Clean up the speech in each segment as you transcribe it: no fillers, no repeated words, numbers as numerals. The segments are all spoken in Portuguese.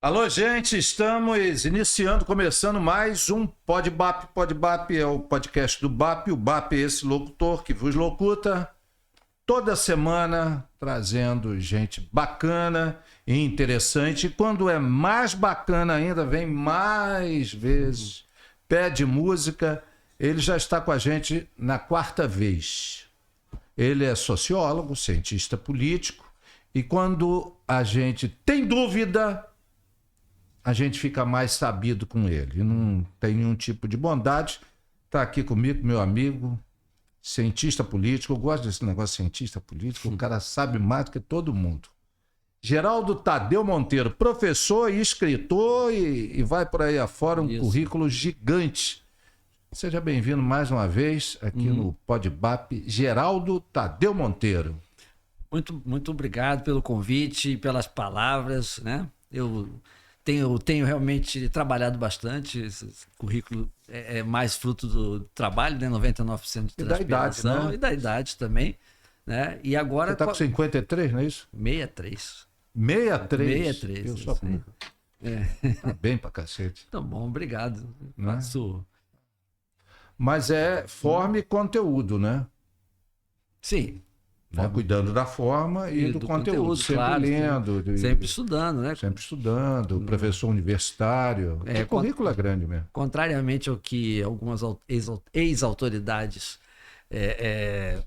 Alô, gente, estamos iniciando, começando mais um PodBap. PodBap é o podcast do BAP. O BAP é esse locutor que vos locuta toda semana, trazendo gente bacana e interessante. E quando é mais bacana ainda, vem mais vezes, pede música. Ele já está com a gente na quarta vez. Ele é sociólogo, cientista político. E quando a gente tem dúvida, a gente fica mais sabido com ele. E não tem nenhum tipo de bondade. Está aqui comigo, meu amigo, cientista político. Eu gosto desse negócio de cientista político. O cara sabe mais do que todo mundo. Geraldo Tadeu Monteiro, professor e escritor e vai por aí afora, um currículo gigante. Seja bem-vindo mais uma vez aqui no PodBap, Geraldo Tadeu Monteiro. Muito obrigado pelo convite e pelas palavras, né? Eu tenho realmente trabalhado bastante. Esse currículo é mais fruto do trabalho, né? 99% de transpiração e da idade, né? E da idade também, né? E agora... Você está com 53, não é isso? 63. 63? 63. Eu só com... Tá bem pra cacete. Tá bom, obrigado. Né? Faço... Mas é forma e conteúdo, né? Sim. Né? Cuidando da forma e do conteúdo. Sempre claro, lendo. Sempre estudando, né? Sempre estudando. Professor universitário. O currículo é grande mesmo. Contrariamente ao que algumas ex-autoridades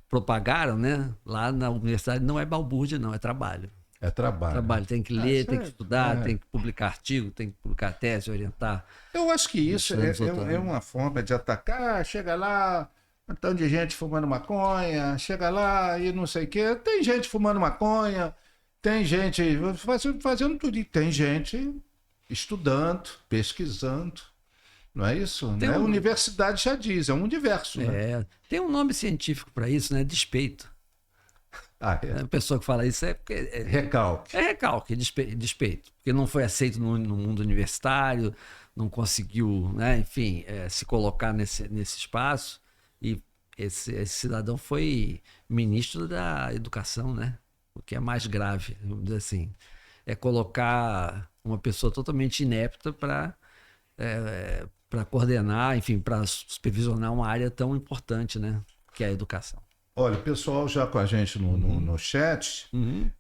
propagaram, né? Lá na universidade não é balbúrdia, não, é trabalho. É trabalho. Tem que ler, tem que estudar, tem que publicar artigo, tem que publicar tese, orientar. Eu acho que isso é uma forma de atacar. Chega lá, um tanto de gente fumando maconha, chega lá e não sei o quê. Tem gente fumando maconha, tem gente fazendo tudo. E tem gente estudando, pesquisando. Não é isso? Né? A universidade já diz, é um universo. Né? Tem um nome científico para isso, né? Despeito. A pessoa que fala isso é porque... Recalque. É recalque, despeito. Porque não foi aceito no mundo universitário, não conseguiu, né, enfim, se colocar nesse espaço. E esse cidadão foi ministro da educação, né? O que é mais grave, vamos dizer assim. É colocar uma pessoa totalmente inepta para coordenar, enfim, para supervisionar uma área tão importante, né? Que é a educação. Olha, o pessoal já com a gente no chat,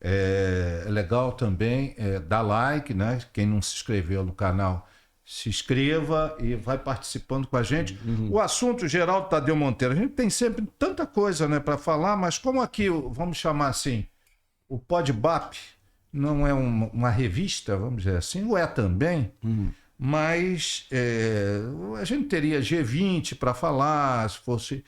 é legal também dar like, né? Quem não se inscreveu no canal, se inscreva e vai participando com a gente. O assunto Geraldo Tadeu Monteiro, a gente tem sempre tanta coisa, né, para falar, mas como aqui, vamos chamar assim, o PodBap não é uma revista, vamos dizer assim, ou é também, mas a gente teria G20 para falar, se fosse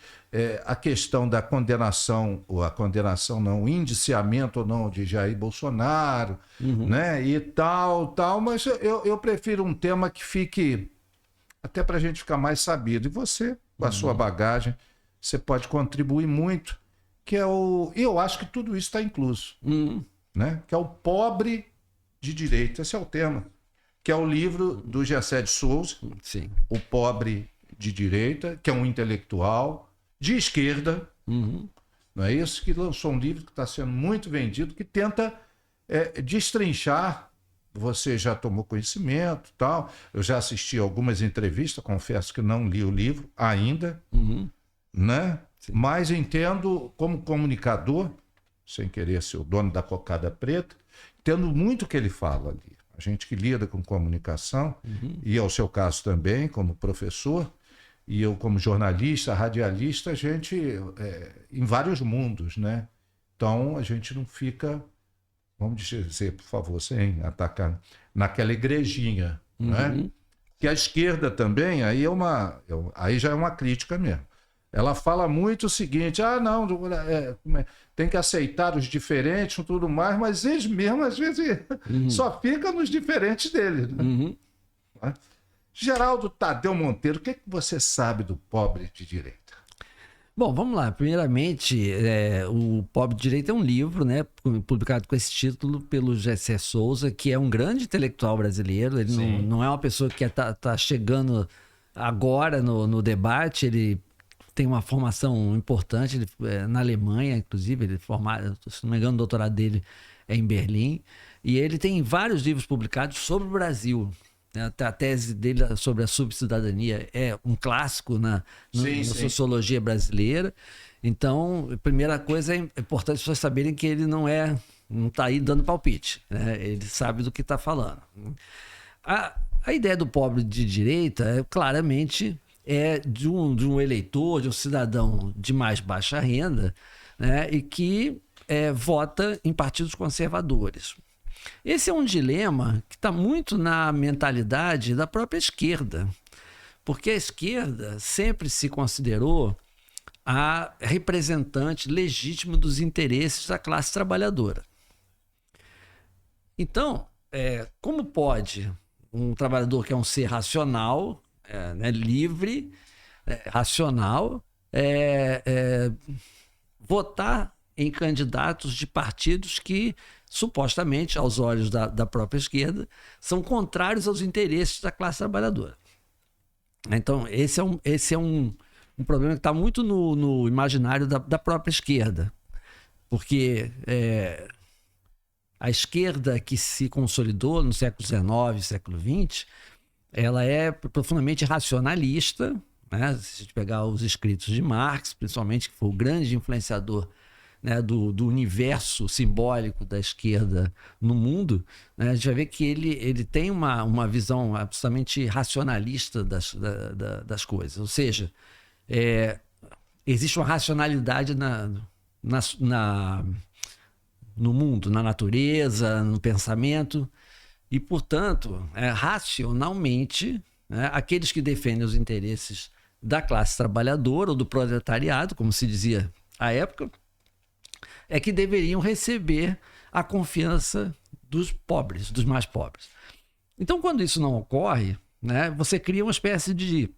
a questão da condenação, ou a condenação não, o indiciamento ou não de Jair Bolsonaro, né, e tal, mas eu prefiro um tema que fique, até para a gente ficar mais sabido, e você, com a sua bagagem, você pode contribuir muito, que é e eu acho que tudo isso está incluso, né, que é o pobre de direita, esse é o tema. Que é o livro do Gessé de Souza, Sim. O Pobre de Direita, que é um intelectual de esquerda, não é isso? Que lançou um livro que está sendo muito vendido, que tenta destrinchar. Você já tomou conhecimento, tal. Eu já assisti algumas entrevistas, confesso que não li o livro ainda, né? Mas entendo como comunicador, sem querer ser o dono da cocada preta, entendo muito o que ele fala ali. A gente que lida com comunicação, e é o seu caso também, como professor, e eu como jornalista, radialista, a gente em vários mundos, né? Então a gente não fica, vamos dizer, por favor, sem atacar, naquela igrejinha, né? Que a esquerda também, aí já é uma crítica mesmo. Ela fala muito o seguinte, não, tem que aceitar os diferentes e tudo mais, mas eles mesmos, às vezes, só ficam nos diferentes deles. Né? Geraldo Tadeu Monteiro, o que você sabe do pobre de direita? Bom, vamos lá. Primeiramente, o Pobre de Direita é um livro, né, publicado com esse título pelo Gessé Souza, que é um grande intelectual brasileiro. Ele não é uma pessoa que tá chegando agora no debate, ele tem uma formação importante na Alemanha, inclusive, ele formado, se não me engano, o doutorado dele é em Berlim, e ele tem vários livros publicados sobre o Brasil. A tese dele sobre a subcidadania é um clássico na sociologia brasileira. Então, a primeira coisa, é importante as pessoas saberem que ele não está aí dando palpite, né? Ele sabe do que está falando. A ideia do pobre de direita, claramente, é de um eleitor, de um cidadão de mais baixa renda, né? E que vota em partidos conservadores. Esse é um dilema que está muito na mentalidade da própria esquerda, porque a esquerda sempre se considerou a representante legítima dos interesses da classe trabalhadora. Então, como pode um trabalhador que é um ser racional, né, livre, racional, votar em candidatos de partidos que, supostamente, aos olhos da própria esquerda, são contrários aos interesses da classe trabalhadora? Então, esse é um problema que está muito no imaginário da própria esquerda, porque a esquerda que se consolidou no século XIX, século XX, ela é profundamente racionalista, né? Se a gente pegar os escritos de Marx, principalmente, que foi o grande influenciador, né, do universo simbólico da esquerda no mundo, né, a gente vai ver que ele tem uma visão absolutamente racionalista das coisas. Ou seja, existe uma racionalidade no mundo, na natureza, no pensamento, e, portanto, racionalmente, né, aqueles que defendem os interesses da classe trabalhadora ou do proletariado, como se dizia à época, é que deveriam receber a confiança dos pobres, dos mais pobres. Então, quando isso não ocorre, né, você cria uma espécie de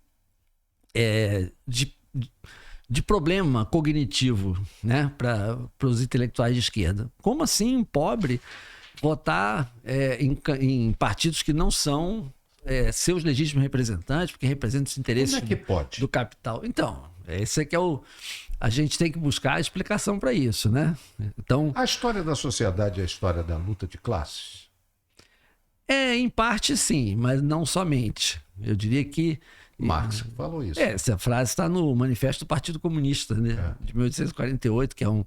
problema cognitivo, né, para os intelectuais de esquerda. Como assim um pobre votar em partidos que não são seus legítimos representantes, porque representam os interesses do capital? Então, esse é que é a gente tem que buscar a explicação para isso, né? Então, a história da sociedade é a história da luta de classes? Em parte sim, mas não somente. Eu diria que Marx falou isso. Essa frase está no Manifesto do Partido Comunista, né? De 1848, que é um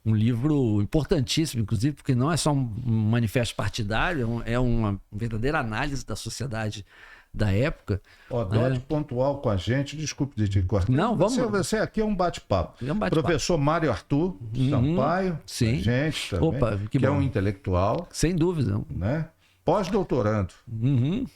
livro importantíssimo, inclusive, porque não é só um manifesto partidário, é uma verdadeira análise da sociedade da época. Dote pontual com a gente, desculpe de te cortar. Não, vamos. Você aqui é um bate-papo. Professor Mário Arthur Sampaio, sim. A gente também, Opa, que é um intelectual. Sem dúvida. Né? Pós-doutorando. Né?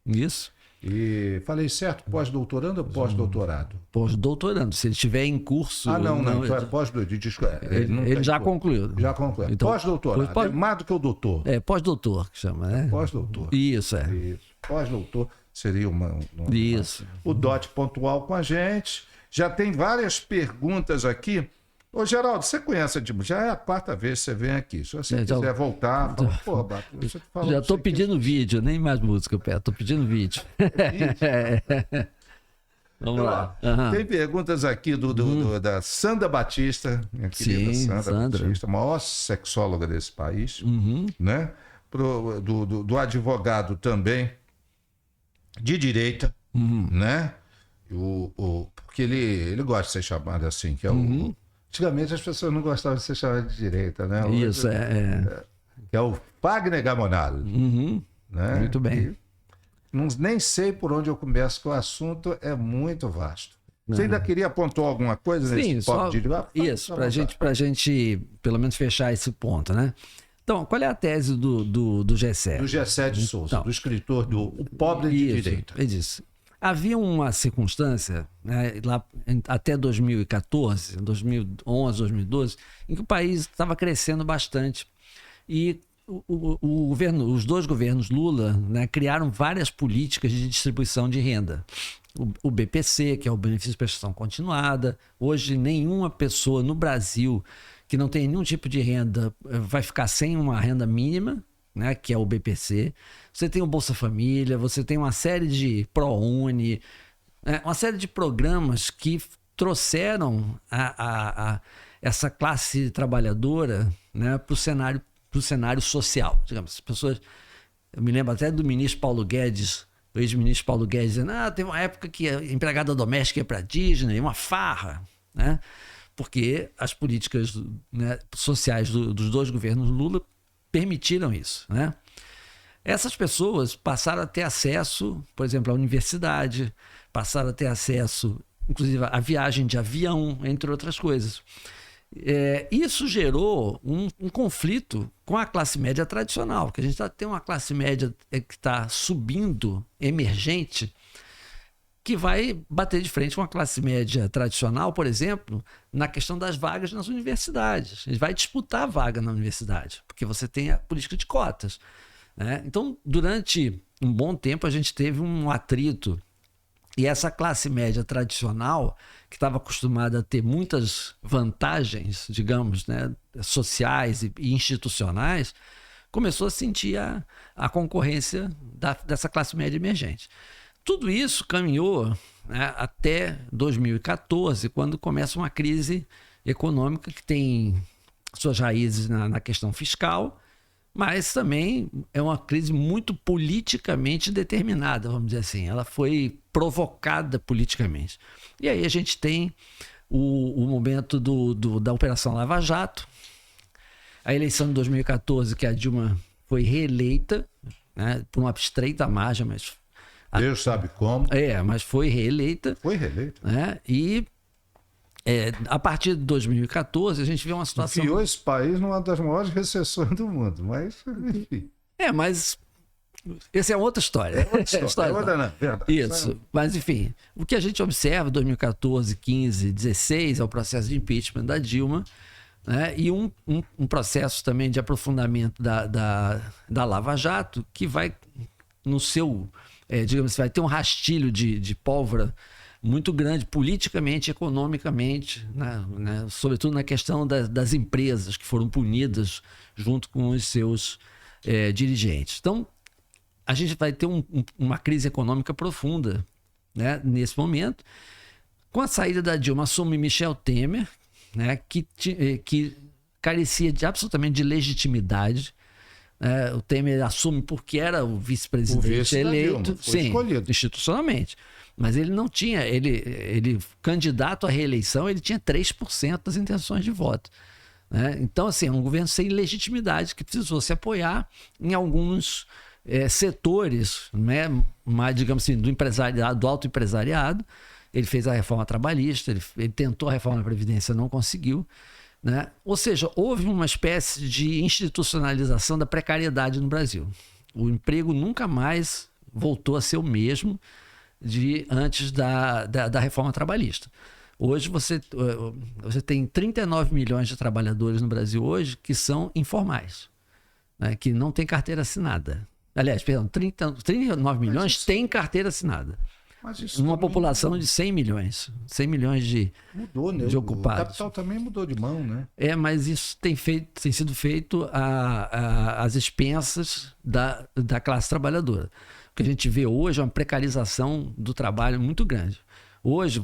Isso. E falei certo, pós-doutorando ou pós-doutorado? Pós-doutorando, se ele estiver em curso... Não, então é pós-doutorado. Ele já concluiu. Já concluiu. Então, pós-doutorado, é mais do que o doutor. Pós-doutor que chama, né? Pós-doutor. Isso, Pós-doutor seria Isso. O Dote pontual com a gente. Já tem várias perguntas aqui. Ô, Geraldo, você conhece já é a quarta vez que você vem aqui. Se você quiser voltar, já estou pedindo vídeo, nem mais música eu peço, estou pedindo vídeo. Vamos lá. Tem perguntas aqui da Sandra Batista, minha querida Sandra Batista, a maior sexóloga desse país, né? Do advogado também de direita, né? Porque ele gosta de ser chamado assim, que é o... Antigamente as pessoas não gostavam de ser chamadas de direita, né? Isso, Que é o Wagner Gamonal. Né? Muito bem. Nem sei por onde eu começo, porque o assunto é muito vasto. Você ainda queria pontuar alguma coisa nesse ponto de... Isso, para a gente, pelo menos, fechar esse ponto, né? Então, qual é a tese do Gessé? Do Gessé de Souza, do escritor do O Pobre de Direita. Ele disse... Havia uma circunstância, né, lá até 2014, 2011, 2012, em que o país estava crescendo bastante. E os dois governos Lula, né, criaram várias políticas de distribuição de renda. O BPC, que é o Benefício de Prestação Continuada. Hoje, nenhuma pessoa no Brasil que não tem nenhum tipo de renda vai ficar sem uma renda mínima, né, que é o BPC. Você tem o Bolsa Família, você tem uma série de ProUni, uma série de programas que trouxeram essa classe trabalhadora, né, para o cenário social. Digamos, as pessoas, eu me lembro até do ministro Paulo Guedes, o ex-ministro Paulo Guedes, dizendo: teve uma época que a empregada doméstica ia para a Disney, uma farra, né? Porque as políticas, né, sociais dos dois governos Lula permitiram isso, né? Essas pessoas passaram a ter acesso, por exemplo, à universidade, passaram a ter acesso, inclusive, à viagem de avião, entre outras coisas. Isso gerou um conflito com a classe média tradicional, que a gente tem uma classe média que está subindo, emergente, que vai bater de frente com a classe média tradicional, por exemplo, na questão das vagas nas universidades. A gente vai disputar a vaga na universidade, porque você tem a política de cotas, né? Então, durante um bom tempo, a gente teve um atrito. E essa classe média tradicional, que estava acostumada a ter muitas vantagens, digamos, né, sociais e institucionais, começou a sentir a concorrência dessa classe média emergente. Tudo isso caminhou, né, até 2014, quando começa uma crise econômica que tem suas raízes na questão fiscal, mas também é uma crise muito politicamente determinada, vamos dizer assim. Ela foi provocada politicamente. E aí a gente tem o momento da Operação Lava Jato, a eleição de 2014, que a Dilma foi reeleita, né, por uma estreita margem, mas... Deus sabe como. Mas foi reeleita. Foi reeleita. Né, e a partir de 2014, a gente vê uma situação... Enfiou esse país numa das maiores recessões do mundo, mas enfim. Mas essa é outra história. Isso. Mas, enfim, o que a gente observa em 2014, 15, 16 é o processo de impeachment da Dilma, né, e um processo também de aprofundamento da Lava Jato, que vai no seu... digamos, vai ter um rastilho de pólvora muito grande, politicamente, economicamente, né, sobretudo na questão das empresas que foram punidas junto com os seus dirigentes. Então, a gente vai ter uma crise econômica profunda, né, nesse momento. Com a saída da Dilma, assume Michel Temer, né, que carecia absolutamente de legitimidade. O Temer assume porque era o vice-presidente eleito, foi escolhido institucionalmente. Mas ele não tinha, ele candidato à reeleição, ele tinha 3% das intenções de voto, né? Então, assim, é um governo sem legitimidade que precisou se apoiar em alguns setores, né, mais, digamos assim, do empresariado, do autoempresariado. Ele fez a reforma trabalhista, ele tentou a reforma da Previdência, não conseguiu, né? Ou seja, houve uma espécie de institucionalização da precariedade no Brasil. O emprego nunca mais voltou a ser o mesmo de antes da reforma trabalhista. Hoje você tem 39 milhões de trabalhadores no Brasil hoje que são informais, né, que não têm carteira assinada. Aliás, perdão, 39 milhões têm carteira assinada. Uma população de 100 milhões de, mudou, né, de ocupados. O capital também mudou de mão, né? Mas isso tem sido feito às expensas da classe trabalhadora. O que a gente vê hoje é uma precarização do trabalho muito grande. Hoje,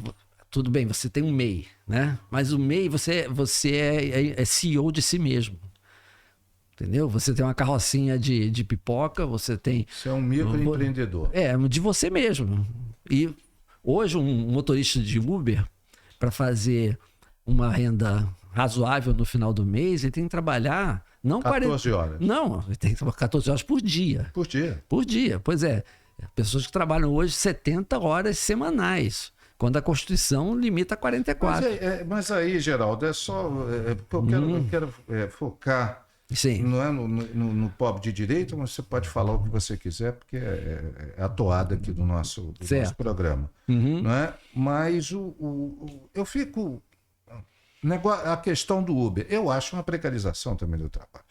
tudo bem, você tem um MEI, né? Mas o MEI, você é CEO de si mesmo. Entendeu? Você tem uma carrocinha de pipoca, você tem... Você é um microempreendedor. De você mesmo. E hoje um motorista de Uber, para fazer uma renda razoável no final do mês, ele tem que trabalhar... Não 14 horas. Não, ele tem que trabalhar 14 horas por dia. Por dia? Por dia, pois é. Pessoas que trabalham hoje 70 horas semanais, quando a Constituição limita a 44. Mas aí, Geraldo, é só... eu quero focar... Sim. Não é no pobre de direito, mas você pode falar o que você quiser, porque é a toada aqui do nosso programa. Não é? Mas eu fico... A questão do Uber, eu acho uma precarização também do trabalho.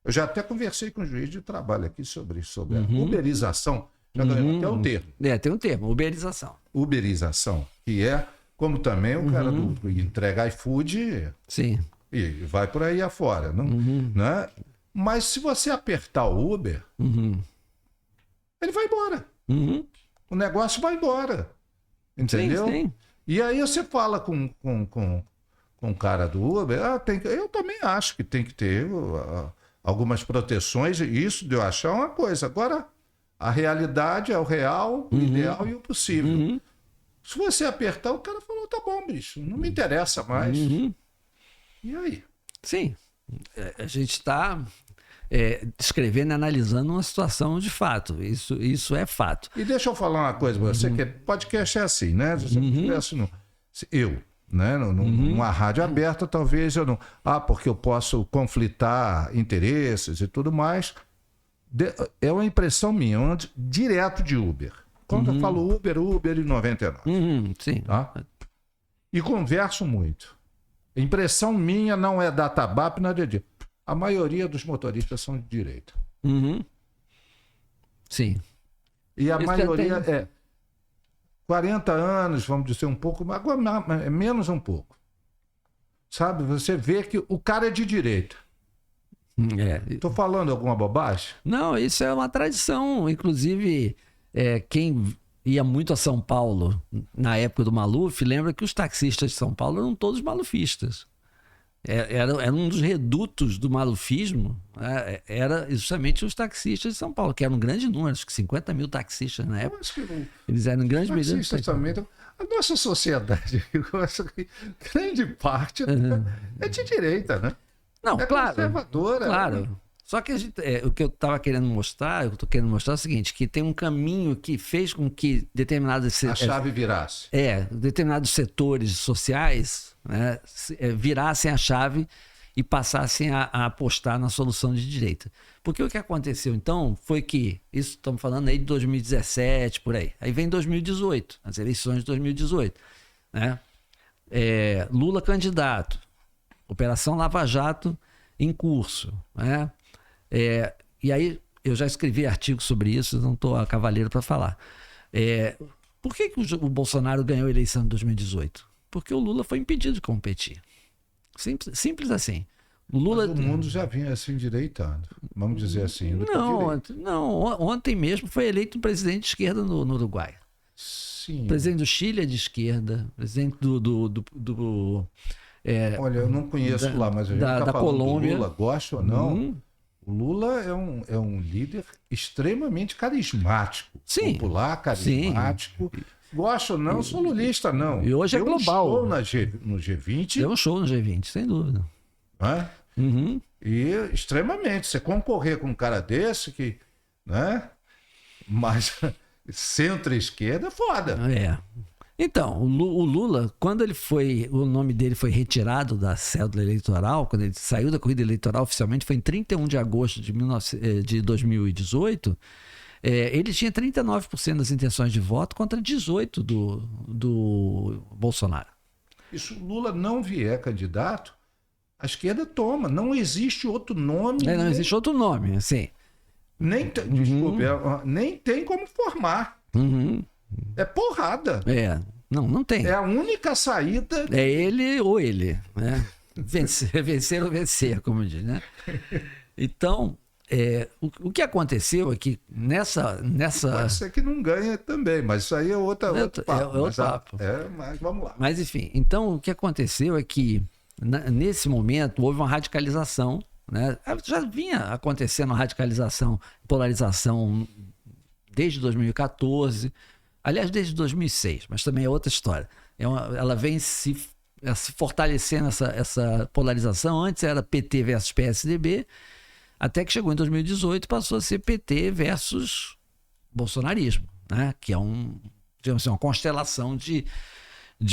Eu já até conversei com o juiz de trabalho aqui sobre a uberização. Já ganhou até o termo. Tem um termo, uberização. Uberização, que é como também o cara do entrega iFood... Sim. E vai por aí afora. Não, né? Mas se você apertar o Uber, ele vai embora. O negócio vai embora. Entendeu? Sim. E aí você fala com o cara do Uber, eu também acho que tem que ter algumas proteções, e isso de eu achar uma coisa. Agora, a realidade é o real, o ideal e o possível. Se você apertar, o cara falou, tá bom, bicho, não me interessa mais. E aí? Sim, a gente está descrevendo e analisando uma situação de fato. Isso é fato. E deixa eu falar uma coisa pra você, que podcast é assim, né? Se você estivesse né? Numa rádio aberta, talvez eu não... porque eu posso conflitar interesses e tudo mais. É uma impressão minha, eu ando direto de Uber. Quando eu falo Uber e 99. Sim. Tá? E converso muito. Impressão minha não é databap, nada disso. A maioria dos motoristas são de direita. Sim. E a Isso maioria é 40 anos, vamos dizer um pouco, agora é menos um pouco. Sabe? Você vê que o cara é de direita. Estou falando alguma bobagem? Não, isso é uma tradição. Inclusive, quem ia muito a São Paulo na época do Maluf, lembra que os taxistas de São Paulo eram todos malufistas. Era um dos redutos do malufismo, era justamente os taxistas de São Paulo, que eram um grande número, acho que 50 mil taxistas na época. Eles eram grandes medida. Também, a nossa sociedade, grande parte é de direita, né? Não, claro. Conservadora. Claro. Né? Só que o que eu estava querendo mostrar, eu estou querendo mostrar é o seguinte, que tem um caminho que fez com que determinados... A chave virasse. Determinados setores sociais, né, virassem a chave e passassem a apostar na solução de direita. Porque o que aconteceu, então, foi que, isso estamos falando aí de 2017, por aí. Aí vem 2018, as eleições de 2018. Né? Lula candidato, Operação Lava Jato em curso, né? E aí eu já escrevi artigos sobre isso, não estou a cavaleiro para falar. Por que o Bolsonaro ganhou a eleição em 2018? Porque o Lula foi impedido de competir. Simples assim. O Lula... Mas o mundo já vinha se endireitando, vamos dizer assim. Ontem mesmo foi eleito um presidente de esquerda no Uruguai. Sim. O presidente do Chile é de esquerda, presidente olha, eu não conheço lá, mas a gente está falando Colômbia. Do Lula, gosta ou não. O Lula é um líder extremamente carismático. Sim. Popular, carismático. Sim. Gosta ou não, sou lulista, não. E hoje é global. Deu um show no G20. Deu um show no G20, sem dúvida. E extremamente. Você concorrer com um cara desse que... né? Mas centro-esquerda é foda. Então, o Lula, quando o nome dele foi retirado da cédula eleitoral, quando ele saiu da corrida eleitoral oficialmente, foi em 31 de agosto de 2018, ele tinha 39% das intenções de voto contra 18% do Bolsonaro. E se o Lula não vier candidato, a esquerda toma. Não existe outro nome. Não existe outro nome, assim. Desculpa, nem tem como formar. É porrada. Não tem. É a única saída. É ele ou ele, né? Vencer ou vencer, como diz, né? Então, o que aconteceu é que nessa... Pode ser que não ganha também, mas isso aí é outro papo. Mas vamos lá. Mas, enfim, então o que aconteceu é que, nesse momento, houve uma radicalização, né? Já vinha acontecendo a radicalização, polarização desde 2014, aliás, desde 2006, mas também é outra história. Ela vem se fortalecendo essa polarização. Antes era PT versus PSDB, até que chegou em 2018 e passou a ser PT versus bolsonarismo, né? Que é digamos assim, uma constelação de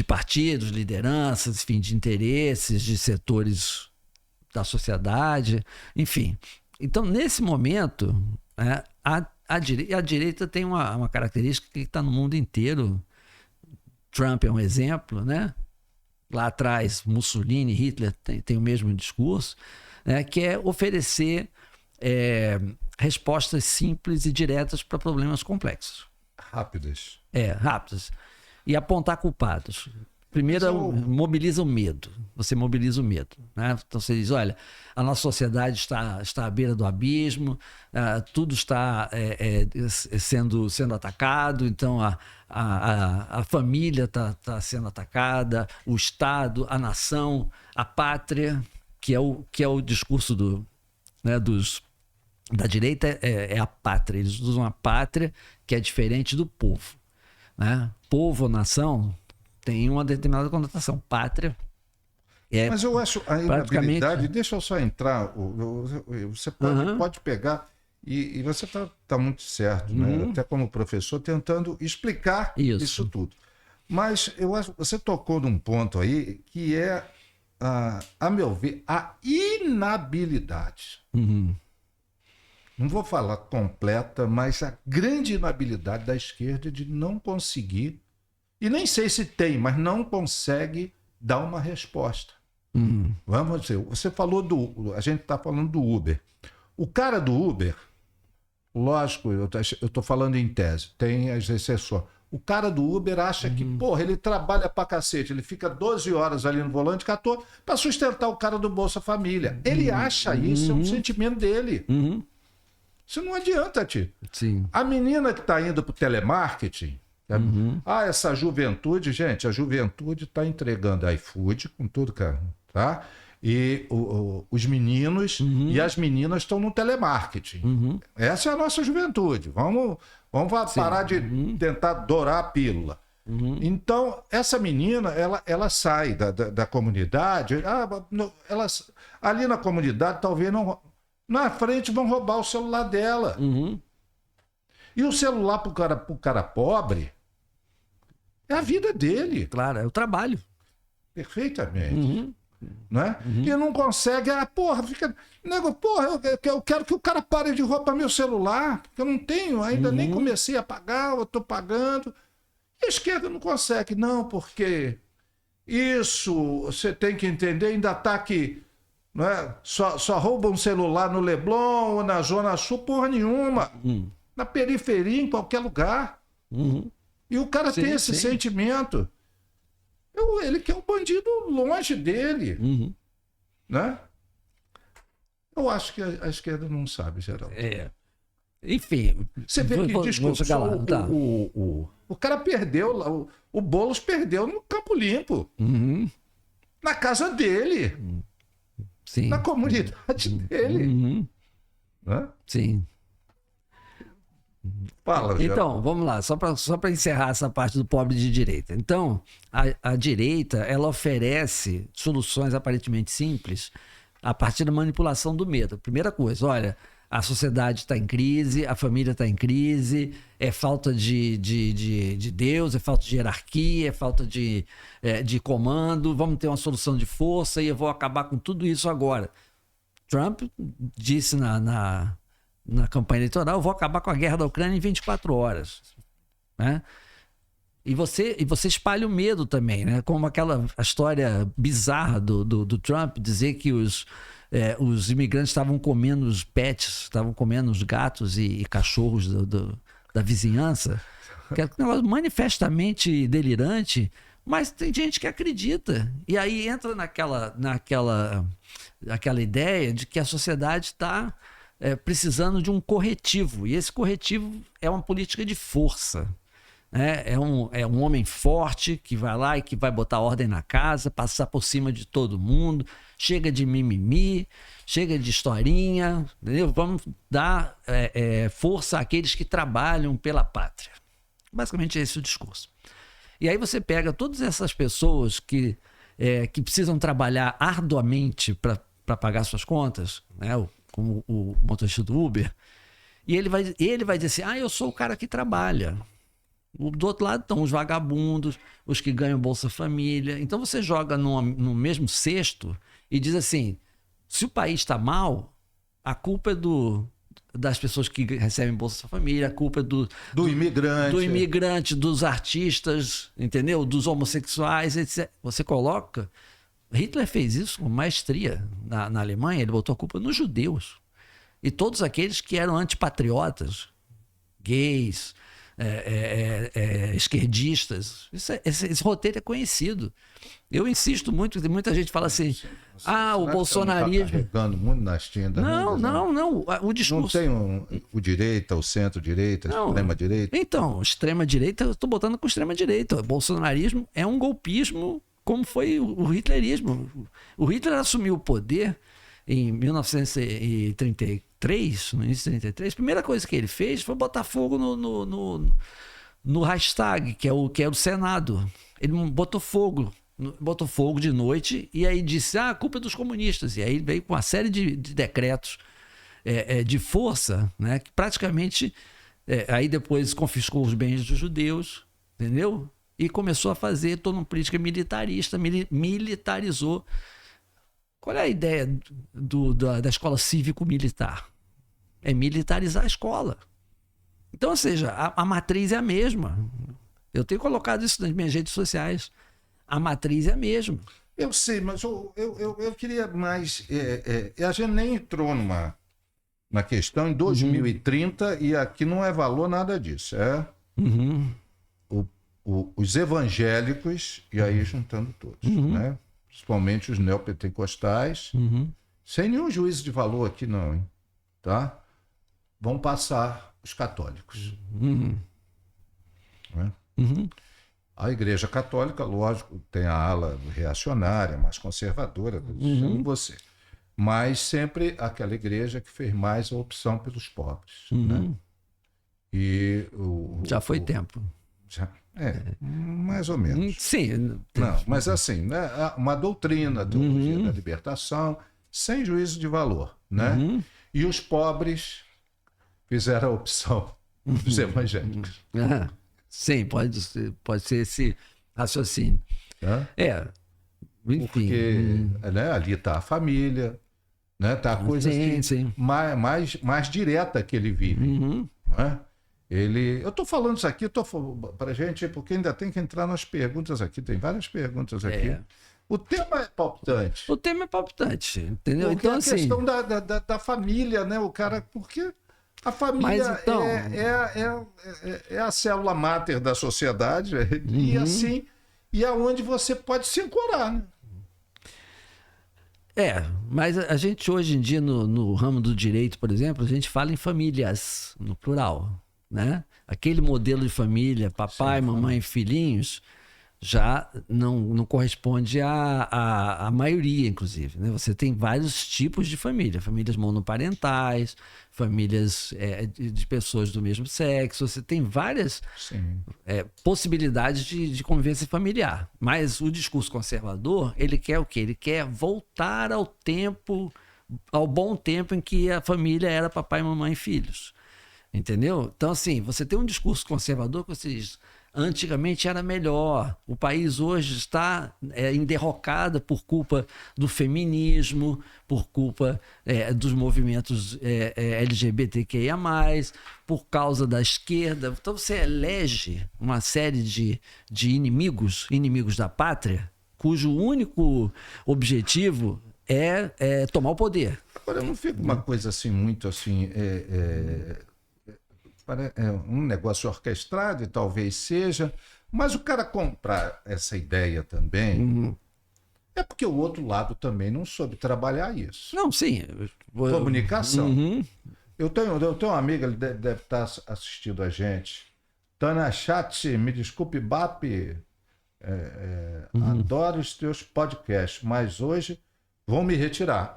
partidos, lideranças, enfim, de interesses, de setores da sociedade, enfim. Então, nesse momento, a direita tem uma característica que está no mundo inteiro. Trump é um exemplo, né? Lá atrás, Mussolini, Hitler tem o mesmo discurso, né? Que é oferecer respostas simples e diretas para problemas complexos. Rápidas. Rápidas. E apontar culpados. primeiro mobiliza o medo. Você mobiliza o medo, né? Então você diz, olha, a nossa sociedade está à beira do abismo, tudo está sendo atacado, então a família está sendo atacada, o Estado, a nação, a pátria, que é o discurso da direita, é a pátria. Eles usam a pátria, que é diferente do povo, né? Povo ou nação tem uma determinada conotação. Pátria é... Mas eu acho a inabilidade... Deixa eu só entrar. Você pode pegar... E você está muito certo, né? Até como professor, tentando explicar isso tudo. Mas eu acho você tocou num ponto aí que é, a meu ver, a inabilidade. Não vou falar completa, mas a grande inabilidade da esquerda de não conseguir, e nem sei se tem, mas não consegue dar uma resposta. Vamos dizer, você falou a gente está falando do Uber. O cara do Uber, lógico, eu estou falando em tese, tem as exceções. O cara do Uber acha que, porra, ele trabalha pra cacete, ele fica 12 horas ali no volante, 14, para sustentar o cara do Bolsa Família. Ele acha isso, é um sentimento dele. Isso não adianta, tio. Sim. A menina que está indo pro telemarketing, essa juventude, gente, a juventude está entregando iFood com tudo, cara, tá? E os meninos e as meninas estão no telemarketing. Essa é a nossa juventude. Vamos parar de tentar dourar a pílula. Então, essa menina, ela sai da comunidade. Ali na comunidade, talvez não... Na frente vão roubar o celular dela. E o celular pro cara pobre é a vida dele. Claro, é o trabalho. Perfeitamente. Né? E não consegue, fica. Nego, eu quero que o cara pare de roubar meu celular, porque eu não tenho, ainda nem comecei a pagar, eu estou pagando. E a esquerda não consegue, não, porque isso você tem que entender, ainda está aqui. Não é? Só rouba um celular no Leblon ou na Zona Sul, porra nenhuma. Na periferia, em qualquer lugar. E o cara tem esse sentimento. Ele quer o bandido longe dele. Né? Eu acho que a esquerda não sabe, Geraldo. Enfim. Você vê que o cara perdeu, o Boulos perdeu no Campo Limpo. Na casa dele. Sim. Na comunidade dele. Né? Sim. Fala, então, vamos lá, só para encerrar essa parte do pobre de direita. Então, a direita, ela oferece soluções aparentemente simples a partir da manipulação do medo. Primeira coisa, olha, a sociedade está em crise, a família está em crise, é falta de Deus, é falta de hierarquia, é falta de comando, vamos ter uma solução de força e eu vou acabar com tudo isso agora. Trump disse na campanha eleitoral, eu vou acabar com a guerra da Ucrânia em 24 horas. Né? E você espalha o medo também, né? Como a história bizarra do Trump, dizer que os imigrantes estavam comendo os pets, estavam comendo os gatos e cachorros da vizinhança, que é um negócio manifestamente delirante, mas tem gente que acredita. E aí entra naquela ideia de que a sociedade está precisando de um corretivo. E esse corretivo é uma política de força. É um homem forte que vai lá e que vai botar ordem na casa, passar por cima de todo mundo. Chega de mimimi, chega de historinha. Entendeu? Vamos dar força àqueles que trabalham pela pátria. Basicamente esse é o discurso. E aí você pega todas essas pessoas que precisam trabalhar arduamente para pagar suas contas, né? Como o motorista do Uber, e ele vai dizer assim, eu sou o cara que trabalha. Do outro lado estão os vagabundos, os que ganham Bolsa Família. Então você joga no mesmo cesto e diz assim, se o país está mal, a culpa é das pessoas que recebem Bolsa Família, a culpa é do imigrante, dos artistas, entendeu? Dos homossexuais, etc. Você coloca... Hitler fez isso com maestria na Alemanha, ele botou a culpa nos judeus. E todos aqueles que eram antipatriotas, gays, esquerdistas. Esse roteiro é conhecido. Eu insisto muito, muita gente fala assim, o bolsonarismo... Está carregando muito nas tintas. Não. O discurso... Não tem o direita, o centro-direita, a extrema-direita? Então, extrema-direita, eu estou botando com extrema-direita. O bolsonarismo é um golpismo como foi o hitlerismo. O Hitler assumiu o poder em 1933, no início de 33. A primeira coisa que ele fez foi botar fogo no Reichstag, que é o Senado. Ele botou fogo de noite e aí disse, a culpa é dos comunistas. E aí veio com uma série de decretos de força, né, que praticamente aí depois confiscou os bens dos judeus, entendeu? E começou a fazer toda uma política militarista, militarizou. Qual é a ideia da escola cívico-militar? É militarizar a escola. Então, ou seja, a matriz é a mesma. Eu tenho colocado isso nas minhas redes sociais. A matriz é a mesma. Eu sei, mas eu queria mais... a gente nem entrou na questão em 2030 e aqui não é valor nada disso. Os evangélicos, e aí juntando todos, né? Principalmente os neopentecostais, sem nenhum juízo de valor aqui não, hein? Tá? Vão passar os católicos. Né? A Igreja Católica, lógico, tem a ala reacionária, mais conservadora, chamo você. Mas sempre aquela igreja que fez mais a opção pelos pobres. Né? E já foi tempo. Mais ou menos. Sim. Não, mas assim, né, uma doutrina, a teologia da libertação, sem juízo de valor. Né? E os pobres fizeram a opção dos evangélicos. Sim, pode ser esse raciocínio. Enfim. Porque né, ali está a família, né, está a coisa mais direta que ele vive. Né? Eu estou falando isso aqui para a gente, porque ainda tem que entrar nas perguntas aqui, tem várias perguntas aqui. O tema é palpitante. Entendeu? Porque então, a questão da família, né? O cara, porque a família é a célula máter da sociedade, e assim, e é onde você pode se ancorar, né? Mas a gente hoje em dia, no ramo do direito, por exemplo, a gente fala em famílias, no plural, né? Aquele modelo de família, papai, mamãe, filhinhos, já não corresponde à maioria, inclusive. Né? Você tem vários tipos de família. Famílias monoparentais, famílias de pessoas do mesmo sexo. Você tem várias possibilidades de convivência familiar. Mas o discurso conservador, ele quer o quê? Ele quer voltar ao bom tempo em que a família era papai, mamãe e filhos. Entendeu? Então, assim, você tem um discurso conservador que você diz... Antigamente era melhor. O país hoje está enderrocado por culpa do feminismo, por culpa dos movimentos LGBTQIA+, por causa da esquerda. Então você elege uma série de inimigos da pátria, cujo único objetivo é tomar o poder. Agora, não fica uma coisa assim, muito assim... um negócio orquestrado, e talvez seja, mas o cara comprar essa ideia também é porque o outro lado também não soube trabalhar isso. Não, sim. Comunicação. Eu tenho uma amiga, ele deve estar assistindo a gente, Tânia Chat, me desculpe, BAP, adoro os teus podcasts, mas hoje vou me retirar.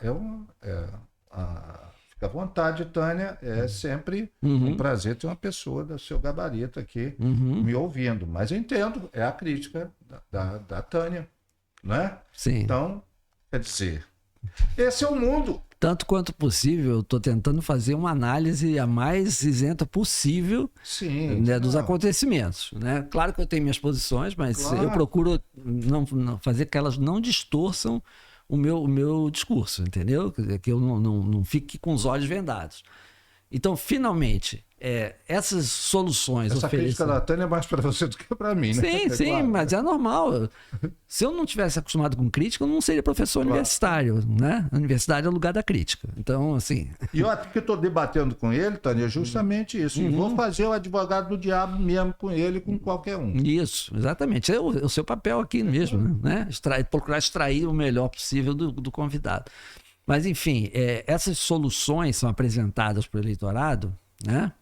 Fica à vontade, Tânia. É sempre um prazer ter uma pessoa do seu gabarito aqui me ouvindo. Mas eu entendo, é a crítica da Tânia, né? Sim. Então, quer dizer, esse é o mundo. Tanto quanto possível, eu estou tentando fazer uma análise a mais isenta possível dos acontecimentos. Né? Claro que eu tenho minhas posições, mas eu procuro não fazer que elas não distorçam o meu discurso, entendeu? Que eu não fique com os olhos vendados. Então, finalmente, essas soluções Essa crítica da Tânia é mais para você do que para mim, né? Sim, sim, claro. mas é normal. Se eu não tivesse acostumado com crítica, eu não seria professor universitário, né? A universidade é o lugar da crítica. Então, assim... E eu acho que estou debatendo com ele, Tânia, é justamente isso. E vou fazer o advogado do diabo mesmo com ele, com qualquer um. Isso, exatamente. É o seu papel aqui mesmo, né? Procurar extrair o melhor possível do convidado. Mas, enfim, essas soluções são apresentadas para o eleitorado, né?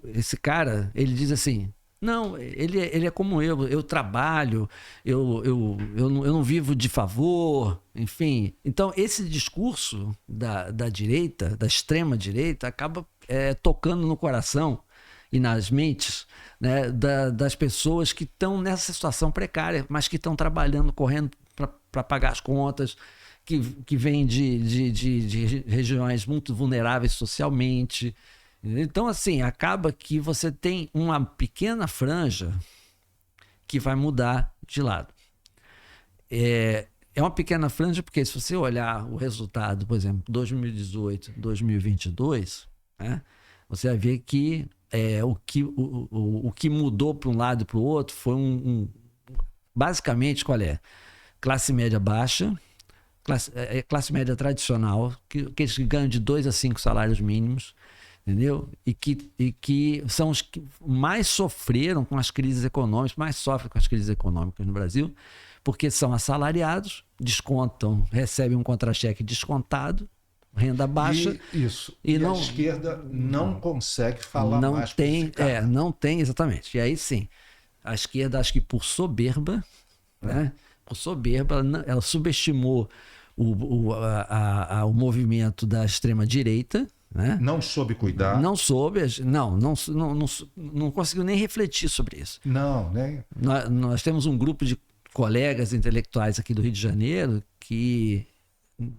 Esse cara, ele diz assim, não, ele é como eu trabalho, eu não vivo de favor, enfim. Então, esse discurso da direita, da extrema direita, acaba tocando no coração e nas mentes, né, das pessoas que estão nessa situação precária, mas que estão trabalhando, correndo para pagar as contas, que vêm de regiões muito vulneráveis socialmente. Então, assim, acaba que você tem uma pequena franja que vai mudar de lado. É uma pequena franja porque, se você olhar o resultado, por exemplo, 2018, 2022, né, você vai ver que o que mudou para um lado e para o outro foi basicamente, qual é? Classe média baixa, classe média tradicional, aqueles que ganham de 2 a 5 salários mínimos, entendeu? E que são os que mais sofreram com as crises econômicas, mais sofrem com as crises econômicas no Brasil, porque são assalariados, descontam, recebem um contra-cheque descontado, renda baixa. E a esquerda não consegue falar não mais tem, não tem, exatamente. E aí sim, a esquerda, acho que por soberba, né? Por soberba, ela subestimou o movimento da extrema-direita, né? Não soube cuidar. Não soube, não conseguiu nem refletir sobre isso. Não, né? Nós temos um grupo de colegas intelectuais aqui do Rio de Janeiro que,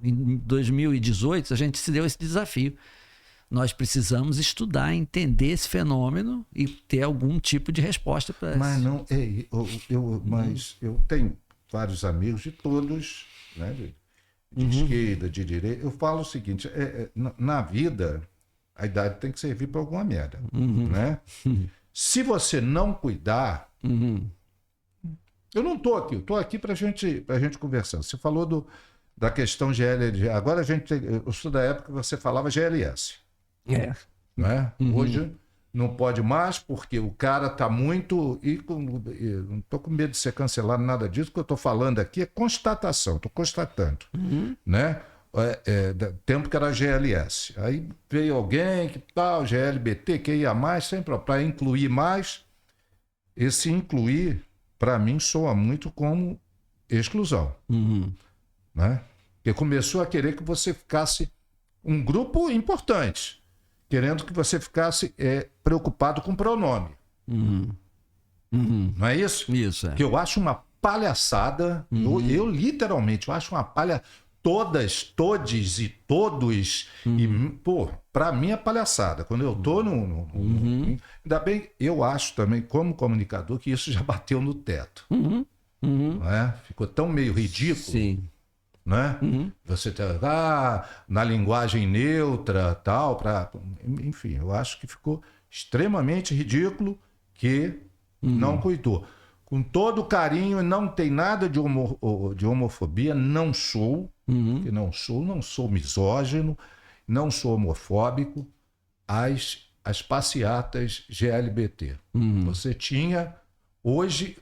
em 2018, a gente se deu esse desafio. Nós precisamos estudar, entender esse fenômeno e ter algum tipo de resposta para isso. Mas não, mas eu tenho vários amigos de todos, né? De esquerda, de direita. Eu falo o seguinte: na vida, a idade tem que servir para alguma merda, né? Se você não cuidar, eu não estou aqui, eu estou aqui para a gente conversar. Você falou da questão GLS. Agora eu sou da época que você falava GLS. Né? Hoje não pode mais, porque o cara está muito... não estou com medo de ser cancelado, nada disso. O que eu estou falando aqui é constatação, estou constatando. Né? Tempo que era GLS. Aí veio alguém que tal, GLBT, que ia mais, sempre para incluir mais. Esse incluir, para mim, soa muito como exclusão. Né? Porque começou a querer que você ficasse um grupo importante, querendo que você ficasse preocupado com o pronome. Não é isso? Isso, Que eu acho uma palhaçada. Eu literalmente, eu acho uma palha. Todas, todes e todos. E, pô, pra mim é palhaçada. Quando eu tô ainda bem, eu acho também, como comunicador, que isso já bateu no teto. Não é? Ficou tão meio ridículo. Sim. Né? Você na linguagem neutra, tal, enfim, eu acho que ficou extremamente ridículo que não cuidou. Com todo carinho, não tem nada de homofobia, não sou, que não sou misógino, não sou homofóbico. As passeatas GLBT. Você tinha, hoje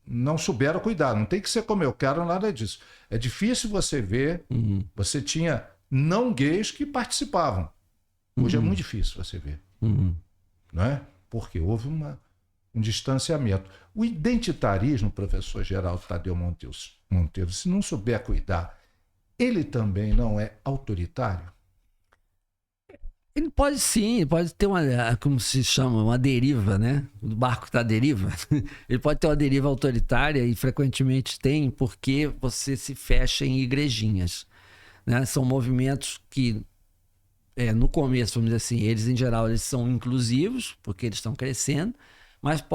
não souberam cuidar, não tem que ser como eu quero, nada disso. É difícil você ver, você tinha não gays que participavam. Hoje é muito difícil você ver. Não é? Porque houve um distanciamento. O identitarismo, professor Geraldo Tadeu Monteiro, se não souber cuidar, ele também não é autoritário? Ele pode sim, pode ter como se chama, uma deriva, né? O barco está à deriva. Ele pode ter uma deriva autoritária e frequentemente tem, porque você se fecha em igrejinhas, né? São movimentos que, no começo, vamos dizer assim, eles em geral eles são inclusivos, porque eles estão crescendo, mas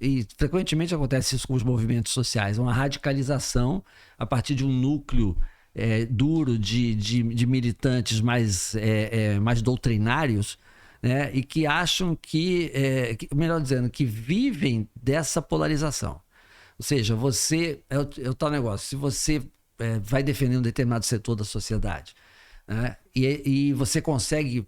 e frequentemente acontece isso com os movimentos sociais, uma radicalização a partir de um núcleo duro de militantes mais doutrinários, né? E que acham melhor dizendo, que vivem dessa polarização. Ou seja, é o tal negócio, se você vai defender um determinado setor da sociedade, né? E você consegue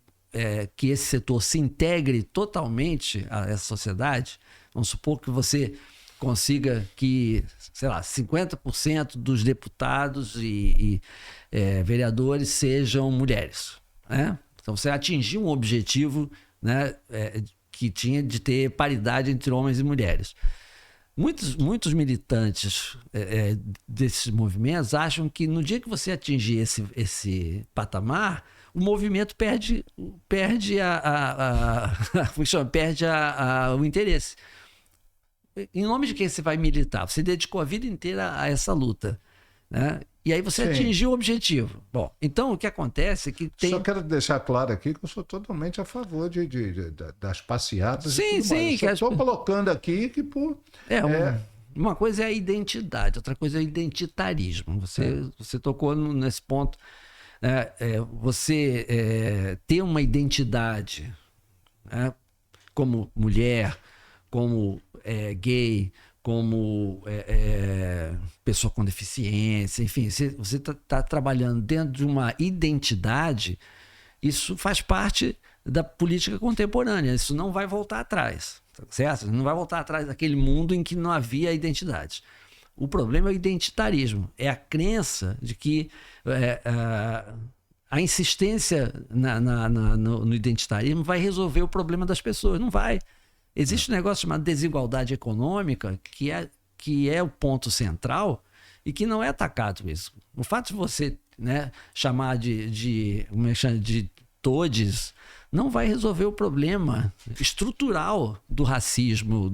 que esse setor se integre totalmente a essa sociedade, vamos supor que você consiga que, sei lá, 50% dos deputados e vereadores sejam mulheres, né? Então você atingiu um objetivo, né, que tinha de ter paridade entre homens e mulheres. Muitos militantes desses movimentos acham que no dia que você atingir esse patamar, o movimento perde o interesse. Em nome de quem você vai militar? Você dedicou a vida inteira a essa luta, né? E aí você atingiu o objetivo. Bom, então o que acontece é que tem... Só quero deixar claro aqui que eu sou totalmente a favor das passeatas. Sim, sim. Eu estou colocando aqui que uma coisa é a identidade, outra coisa é o identitarismo. Você tocou nesse ponto. Você ter uma identidade, né, como mulher, como gay, como pessoa com deficiência, enfim, você está trabalhando dentro de uma identidade, isso faz parte da política contemporânea, isso não vai voltar atrás, certo? Não vai voltar atrás daquele mundo em que não havia identidade. O problema é o identitarismo, é a crença de que a insistência no identitarismo vai resolver o problema das pessoas, não vai. Existe um negócio chamado desigualdade econômica, que é o ponto central e que não é atacado isso. O fato de você, né, chamar de todes não vai resolver o problema estrutural do racismo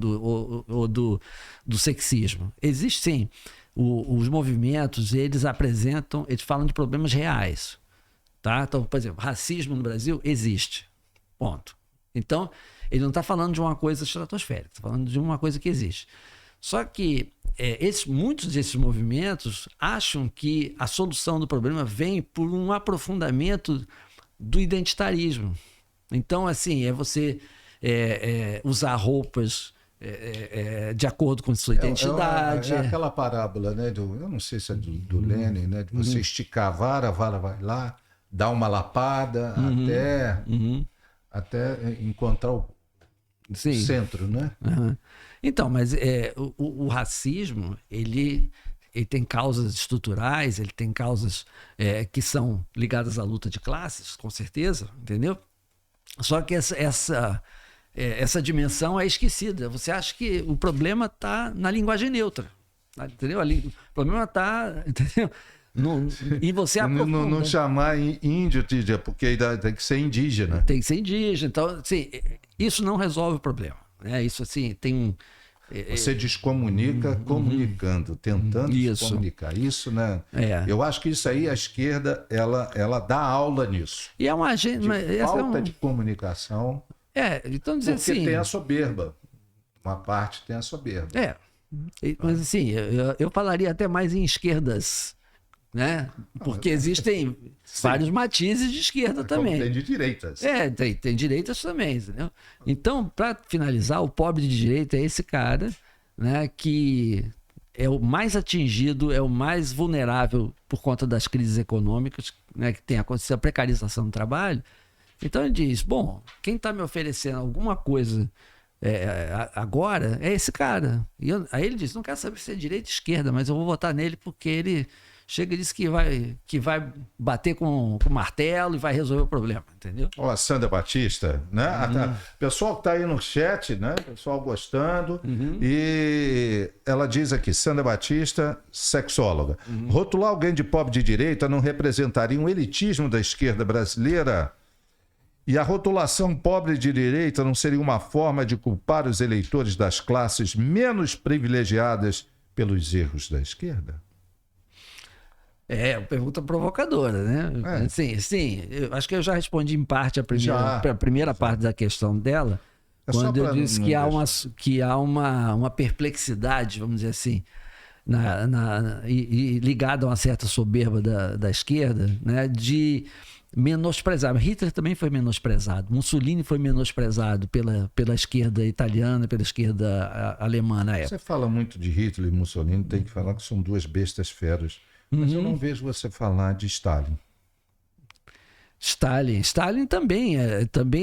ou do sexismo. Existe sim. Os movimentos, eles falam de problemas reais. Tá? Então, por exemplo, racismo no Brasil existe. Ponto. Então, ele não está falando de uma coisa estratosférica, está falando de uma coisa que existe. Só que muitos desses movimentos acham que a solução do problema vem por um aprofundamento do identitarismo. Então, assim, você usar roupas de acordo com sua identidade. É aquela parábola, né? Eu não sei se é do Lenin, né? De você esticar a vara vai lá, dar uma lapada até encontrar o centro, né? Então, mas o racismo, ele tem causas estruturais, ele tem causas que são ligadas à luta de classes, com certeza, entendeu? Só que essa dimensão é esquecida. Você acha que o problema está na linguagem neutra, entendeu? O problema está, entendeu? E você aprofunda. Não chamar índio, porque tem que ser indígena. Tem que ser indígena. Então, assim, isso não resolve o problema, né? Isso, assim, tem um... Você descomunica comunicando, tentando se comunicar. Isso, né? Eu acho que isso aí, a esquerda, ela dá aula nisso. E é uma agenda... Falta de comunicação. Então dizer porque assim... tem a soberba. Uma parte tem a soberba. Mas assim, eu falaria até mais em esquerdas, né? Porque existem vários matizes de esquerda também. Tem de direitas. Tem direitas também, entendeu? Então, para finalizar, o pobre de direita é esse cara, né, que é o mais atingido, é o mais vulnerável por conta das crises econômicas, né, que tem acontecido a precarização do trabalho. Então ele diz, bom, quem está me oferecendo alguma coisa agora é esse cara. Aí ele diz, não quero saber se é direita ou esquerda, mas eu vou votar nele porque ele chega e diz que vai bater com o martelo e vai resolver o problema, entendeu? A Sandra Batista, né? O pessoal que está aí no chat, né? O pessoal gostando. E ela diz aqui, Sandra Batista, sexóloga. Rotular alguém de pobre de direita não representaria um elitismo da esquerda brasileira? E a rotulação pobre de direita não seria uma forma de culpar os eleitores das classes menos privilegiadas pelos erros da esquerda? Uma pergunta provocadora, né? Sim, eu acho que eu já respondi em parte a primeira parte da questão dela, quando eu disse que há uma perplexidade, vamos dizer assim, e ligado a uma certa soberba da esquerda, né, de menosprezar. Hitler também foi menosprezado, Mussolini foi menosprezado pela esquerda italiana, pela esquerda alemã na época. Você fala muito de Hitler e Mussolini, tem que falar que são duas bestas feras. Mas eu não vejo você falar de Stalin. Stalin também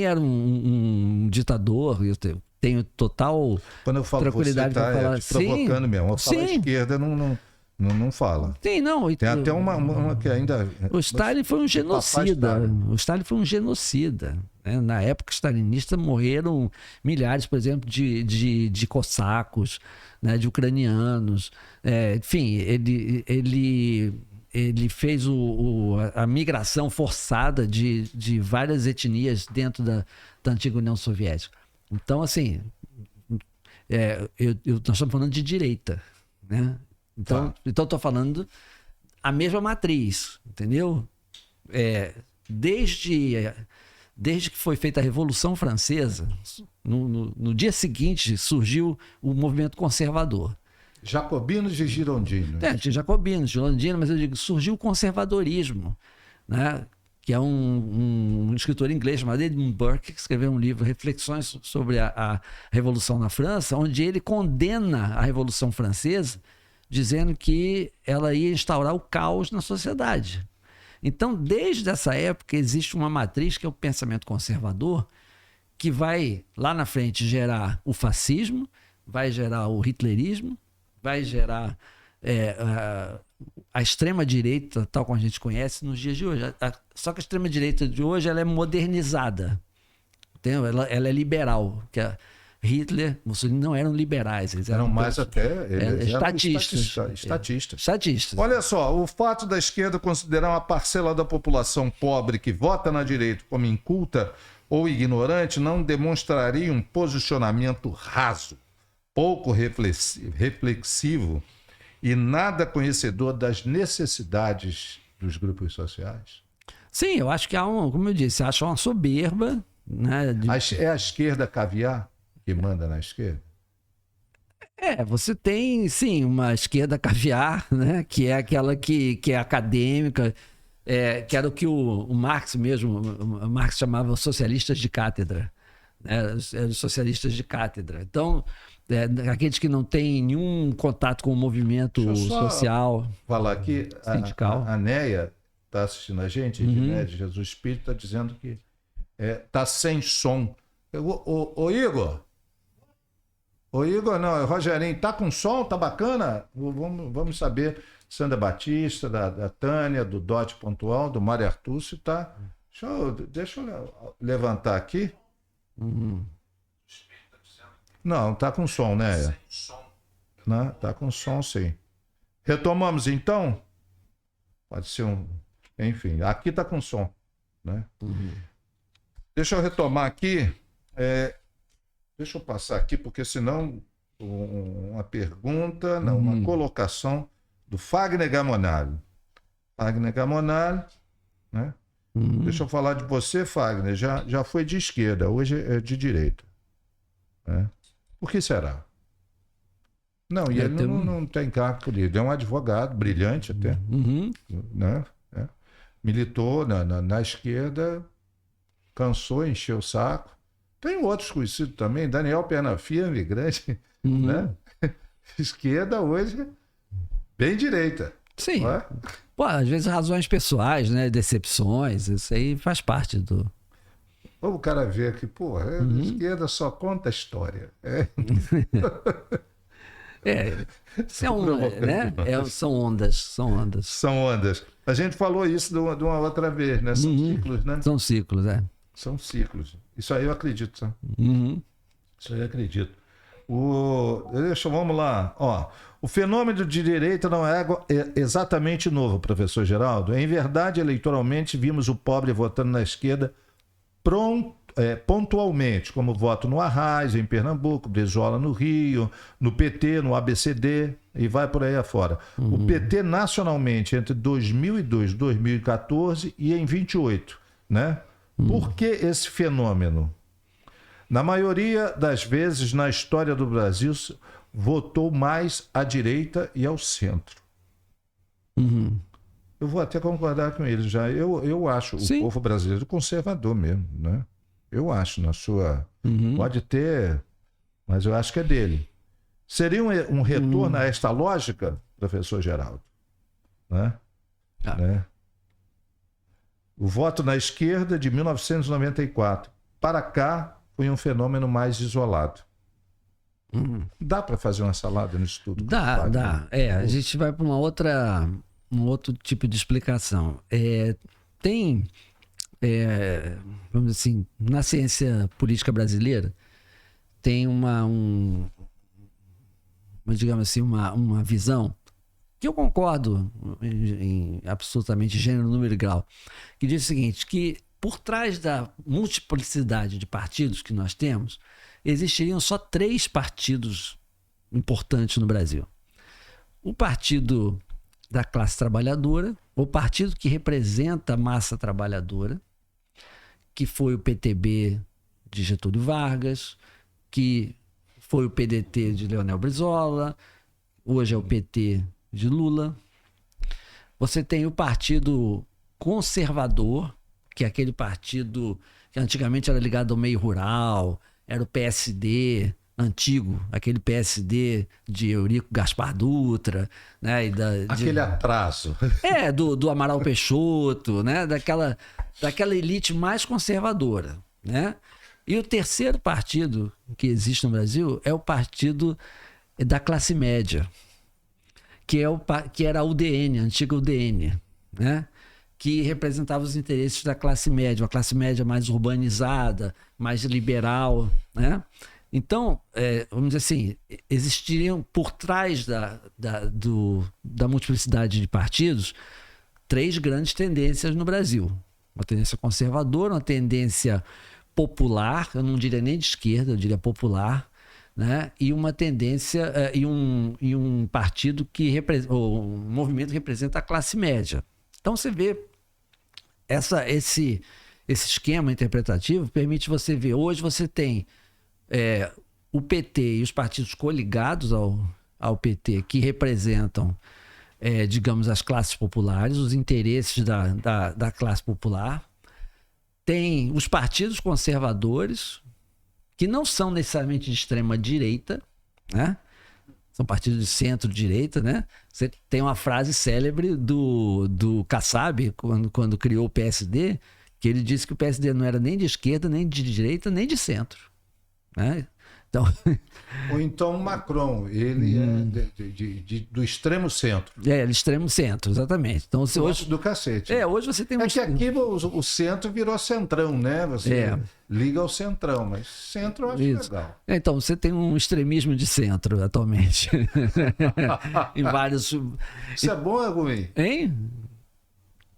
era um ditador. Eu tenho total Quando eu falo tranquilidade você, para falar. te provocando mesmo. Eu falo a esquerda, não fala. Sim, não. Tem até uma que ainda... O Stalin foi um genocida. O Stalin foi um genocida. Né? Na época stalinista morreram milhares, por exemplo, de cossacos, né? De ucranianos. Enfim, ele fez a migração forçada de várias etnias dentro da antiga União Soviética. Então, assim, nós estamos falando de direita, né? Então, estou falando a mesma matriz, entendeu? Desde que foi feita a Revolução Francesa, no dia seguinte surgiu o movimento conservador. Jacobinos e girondinos. Tinha jacobinos, girondinos, mas eu digo, surgiu o conservadorismo, né? Que é um escritor inglês chamado Edmund Burke, que escreveu um livro, Reflexões sobre a Revolução na França, onde ele condena a Revolução Francesa, dizendo que ela ia instaurar o caos na sociedade. Então, desde essa época, existe uma matriz que é o pensamento conservador, que vai, lá na frente, gerar o fascismo, vai gerar o hitlerismo, vai gerar a extrema-direita, tal como a gente conhece nos dias de hoje. Só que a extrema-direita de hoje ela é modernizada. Entendeu? Ela é liberal. Que Hitler, Mussolini não eram liberais. Eles eram mais estatistas. Olha só, o fato da esquerda considerar uma parcela da população pobre que vota na direita como inculta ou ignorante não demonstraria um posicionamento raso, pouco reflexivo e nada conhecedor das necessidades dos grupos sociais? Sim, eu acho que como eu disse, acho uma soberba. Né, É a esquerda caviar que manda na esquerda? Você tem, sim, uma esquerda caviar, né, que é aquela que é acadêmica, que era o que o Marx mesmo, o Marx chamava socialistas de cátedra. Eram os socialistas de cátedra. Então, aqueles que não têm nenhum contato com o movimento social. Falar aqui, sindical. A Neia está assistindo a gente, né, de Jesus Espírito, está dizendo que está sem som. Ô Igor! Ô Igor, não, é Rogerinho, tá com som? Tá bacana? Vamos saber. Sandra Batista, da Tânia, do Dote Pontual, do Mário Artúcio, tá? Deixa eu levantar aqui. Não, tá com som, né? Sem som. Não, tá com som, sim. Retomamos então? Pode ser enfim, aqui tá com som, né? Deixa eu retomar aqui. Deixa eu passar aqui, porque senão uma pergunta, não, uma colocação do Fagner Gamonal. Fagner Gamonal, né? Deixa eu falar de você, Fagner. Já foi de esquerda, hoje é de direita. Né? Por que será? Não, e ele não tem cargo político. É um advogado, brilhante até. Né? Militou na esquerda, cansou, encheu o saco. Tem outros conhecidos também, Daniel Pernafia, grande, né? Esquerda hoje, bem direita. Sim. Pô, às vezes razões pessoais, né? Decepções, isso aí faz parte do... O cara vê que, porra, a esquerda só conta a história. São ondas. São ondas. A gente falou isso de uma outra vez, né? São ciclos, né? São ciclos, São ciclos. Isso aí eu acredito, tá? Isso aí eu acredito. Vamos lá. O fenômeno de direita não é exatamente novo, professor Geraldo. Em verdade, eleitoralmente, vimos o pobre votando na esquerda pontualmente, como voto no Arraiz, em Pernambuco, Brizola no Rio, no PT, no ABCD e vai por aí afora. O PT nacionalmente entre 2002 e 2014 e em 28, né? Por que esse fenômeno? Na maioria das vezes na história do Brasil, votou mais à direita e ao centro. Eu vou até concordar com ele já. Eu acho o povo brasileiro conservador mesmo, né? Eu acho, na sua... Pode ter, mas eu acho que é dele. Seria um retorno a esta lógica, professor Geraldo? Né? Né? O voto na esquerda de 1994 para cá foi um fenômeno mais isolado. Dá para fazer uma salada no estudo? Dá. A gente vai para um outro tipo de explicação. Vamos dizer assim, na ciência política brasileira, tem digamos assim, uma visão que eu concordo em absolutamente gênero, número e grau, que diz o seguinte, que por trás da multiplicidade de partidos que nós temos, existiriam só 3 partidos importantes no Brasil. O partido da classe trabalhadora, o partido que representa a massa trabalhadora, que foi o PTB de Getúlio Vargas, que foi o PDT de Leonel Brizola, hoje é o PT de Lula. Você tem o partido conservador, que é aquele partido que antigamente era ligado ao meio rural, era o PSD antigo, aquele PSD de Eurico Gaspar Dutra, né? Aquele atraso. Do Amaral Peixoto, né? Daquela elite mais conservadora, né? E o terceiro partido que existe no Brasil é o partido da classe média, que era a UDN, a antiga UDN, né? Que representava os interesses da classe média, uma classe média mais urbanizada, mais liberal, né? Então, vamos dizer assim, existiriam por trás da multiplicidade de partidos 3 grandes tendências no Brasil. Uma tendência conservadora, uma tendência popular, eu não diria nem de esquerda, eu diria popular, né? E uma tendência, e um partido ou um movimento que representa a classe média. Então você vê esse esquema interpretativo permite você ver, hoje você tem o PT e os partidos coligados ao PT que representam, digamos, as classes populares, os interesses da classe popular. Tem os partidos conservadores, que não são necessariamente de extrema direita, né? São partidos de centro-direita, né? Você tem uma frase célebre do Kassab, quando criou o PSD, que ele disse que o PSD não era nem de esquerda, nem de direita, nem de centro, né? Então... Ou então Macron, ele é do extremo centro. Do extremo centro, exatamente. Então, hoje do cacete. Hoje você tem que aqui o centro virou centrão, né? Você liga ao centrão, mas centro eu acho legal. Então, você tem um extremismo de centro atualmente. Em vários... Isso é bom, é ruim? Hein?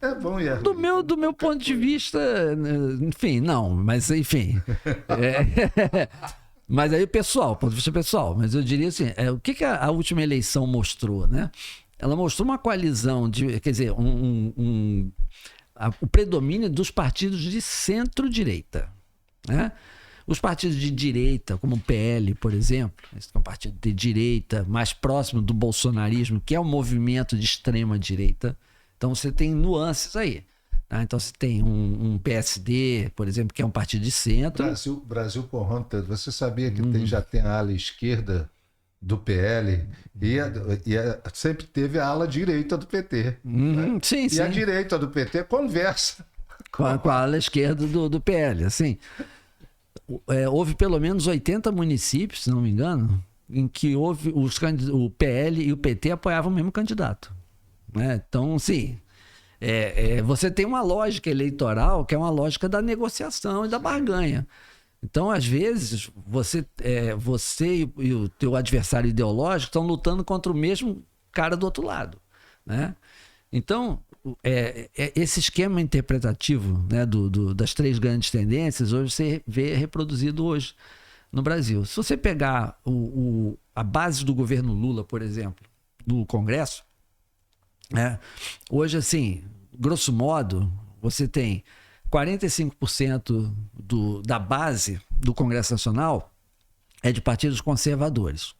É bom e é ruim. Do meu ponto de vista, enfim, não, mas enfim... Mas aí ponto de vista pessoal, mas eu diria assim, o que a última eleição mostrou, né? Ela mostrou uma coalizão quer dizer, o predomínio dos partidos de centro-direita, né? Os partidos de direita, como o PL, por exemplo, esse é um partido de direita mais próximo do bolsonarismo, que é um movimento de extrema-direita. Então você tem nuances aí. Então você tem um PSD, por exemplo, que é um partido de centro. Brasil corrompe. Você sabia que já tem a ala esquerda do PL e sempre teve a ala direita do PT. Né? Sim, sim. E a direita do PT conversa com a ala esquerda do PL. Assim, houve pelo menos 80 municípios, se não me engano, em que o PL e o PT apoiavam o mesmo candidato. Né? Então, sim... você tem uma lógica eleitoral que é uma lógica da negociação e da barganha. Então, às vezes, você e o teu adversário ideológico estão lutando contra o mesmo cara do outro lado, né? Então, esse esquema interpretativo, né, das 3 grandes tendências, hoje você vê reproduzido hoje no Brasil. Se você pegar a base do governo Lula, por exemplo, do Congresso, hoje, assim, grosso modo, você tem 45% da base do Congresso Nacional de partidos conservadores.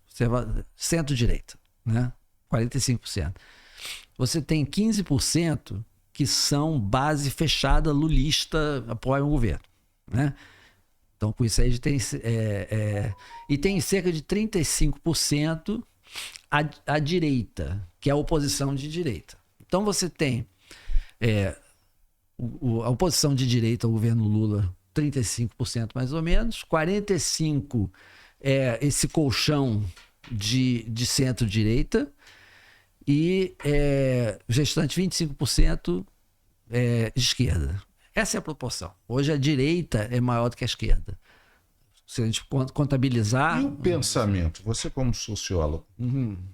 centro-direita, né? 45%. Você tem 15% que são base fechada, lulista, apoiam o governo, né? Então, com isso aí, a gente tem... e tem cerca de 35% à direita, que é a oposição de direita. Então, você tem a oposição de direita ao governo Lula, 35% mais ou menos, 45% esse colchão de centro-direita e o restante 25% de esquerda. Essa é a proporção. Hoje a direita é maior do que a esquerda. Se a gente contabilizar... E o pensamento, você como sociólogo,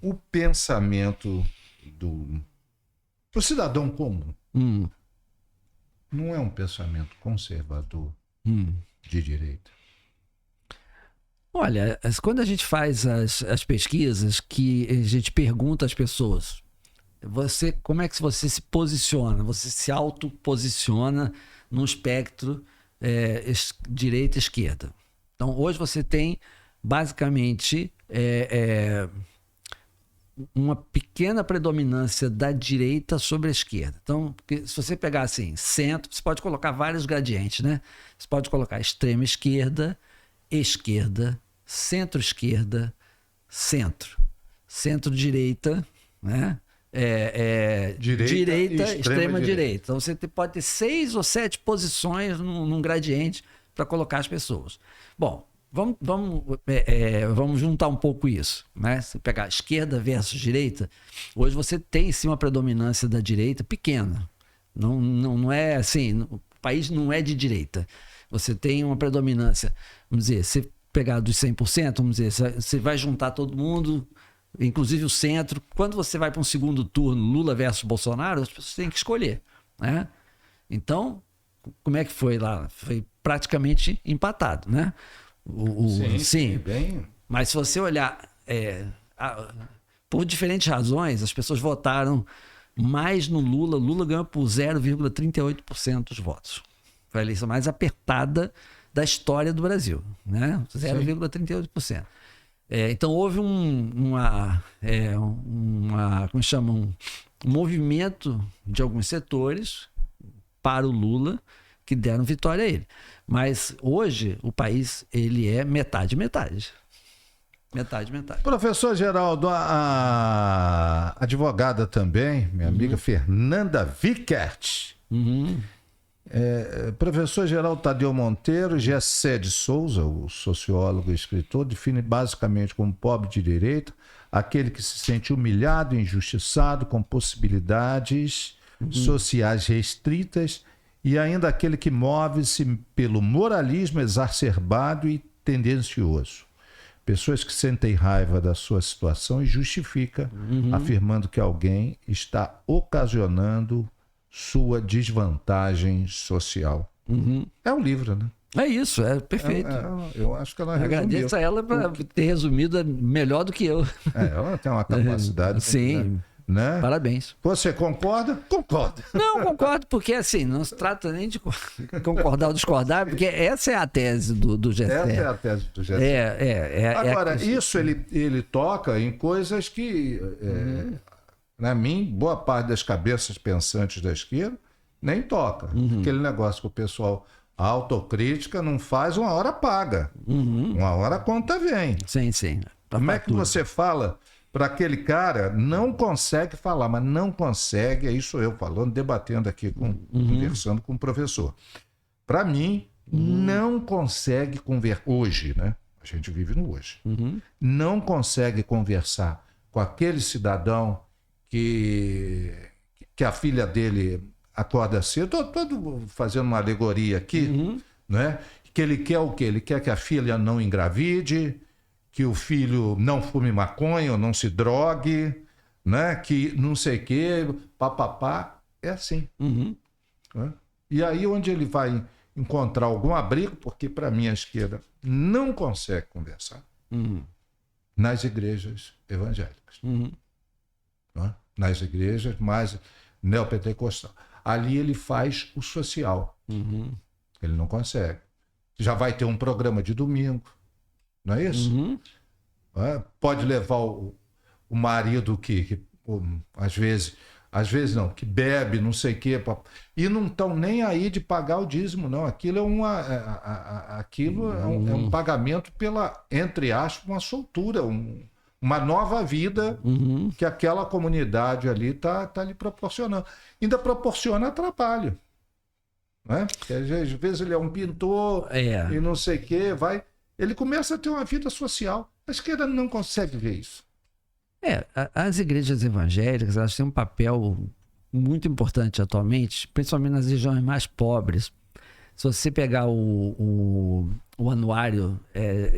o pensamento do cidadão comum não é um pensamento conservador de direita? Olha, quando a gente faz as pesquisas, que a gente pergunta às pessoas, como é que você se posiciona? Você se autoposiciona num espectro direita e esquerda. Então, hoje você tem, basicamente, uma pequena predominância da direita sobre a esquerda. Então, se você pegar assim, centro, você pode colocar vários gradientes, né? Você pode colocar extrema esquerda, esquerda, centro-esquerda, centro. Centro-direita, né? Direita, extrema-direita. Então, você pode ter 6 ou 7 posições num gradiente para colocar as pessoas. Bom, vamos juntar um pouco isso, né? Se pegar esquerda versus direita, hoje você tem sim uma predominância da direita pequena. Não é assim, o país não é de direita. Você tem uma predominância, vamos dizer, se pegar dos 100%, vamos dizer, você vai juntar todo mundo, inclusive o centro. Quando você vai para um segundo turno, Lula versus Bolsonaro, as pessoas têm que escolher, né? Então, como é que foi lá? Foi praticamente empatado, né? Sim. Bem... Mas se você olhar, por diferentes razões, as pessoas votaram mais no Lula. Lula ganhou por 0,38% dos votos. Foi a eleição mais apertada da história do Brasil, né? 0,38%. Então houve como chama, um movimento de alguns setores para o Lula que deram vitória a ele. Mas hoje o país ele é metade. Metade. Professor Geraldo, a advogada também, minha amiga Fernanda Vickert. Professor Geraldo Tadeu Monteiro, Gessé de Souza, o sociólogo e escritor, define basicamente como pobre de direita aquele que se sente humilhado e injustiçado, com possibilidades sociais restritas, e ainda aquele que move-se pelo moralismo exacerbado e tendencioso. Pessoas que sentem raiva da sua situação e justifica, afirmando que alguém está ocasionando sua desvantagem social. É um livro, né? É isso, é perfeito. Eu acho que ela resumiu. Agradeço a ela por ter resumido melhor do que eu. Ela tem uma capacidade. Sim. Né? Parabéns. Você concorda? Concordo. Não, concordo, porque assim, não se trata nem de concordar ou discordar, porque essa é a tese do Gessé. Essa é a tese do Gessé. Agora, isso ele toca em coisas que, na mim, boa parte das cabeças pensantes da esquerda nem toca. Aquele negócio que o pessoal, a autocrítica não faz, uma hora paga. Uma hora a conta vem. Sim. Como é que você fala para aquele cara, não consegue falar, mas não consegue, aí sou eu falando, debatendo aqui, conversando com o professor. Para mim, não consegue conversar, hoje, né? A gente vive no hoje. Não consegue conversar com aquele cidadão que a filha dele acorda cedo, todo fazendo uma alegoria aqui, né? Que ele quer o quê? Ele quer que a filha não engravide, que o filho não fume maconha ou não se drogue, né? Que não sei o quê, papapá, é assim. Né? E aí onde ele vai encontrar algum abrigo, porque para mim a esquerda não consegue conversar, nas igrejas evangélicas. Né? Nas igrejas mais neopentecostais. Ali ele faz o social. Ele não consegue. Já vai ter um programa de domingo. Não é isso? Pode levar o marido às vezes não, que bebe, não sei o quê, e não estão nem aí de pagar o dízimo, não. Aquilo é um pagamento pela, entre aspas, uma soltura, uma nova vida que aquela comunidade ali tá lhe proporcionando. Ainda proporciona trabalho. Né? Porque às vezes ele é um pintor e não sei o quê, ele começa a ter uma vida social. A esquerda não consegue ver isso. As igrejas evangélicas, elas têm um papel muito importante atualmente, principalmente nas regiões mais pobres. Se você pegar o anuário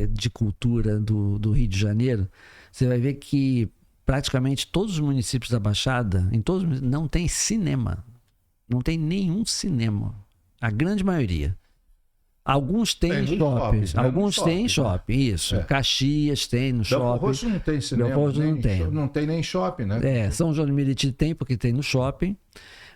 de cultura do Rio de Janeiro, você vai ver que praticamente todos os municípios da Baixada, não tem cinema. Não tem nenhum cinema. A grande maioria. Alguns têm shoppings. Alguns têm shopping, isso. Caxias tem no shopping. Belfort Roxo não tem cinema. Belfort Roxo não tem. Não tem nem shopping, né? São João de Meriti tem, porque tem no shopping.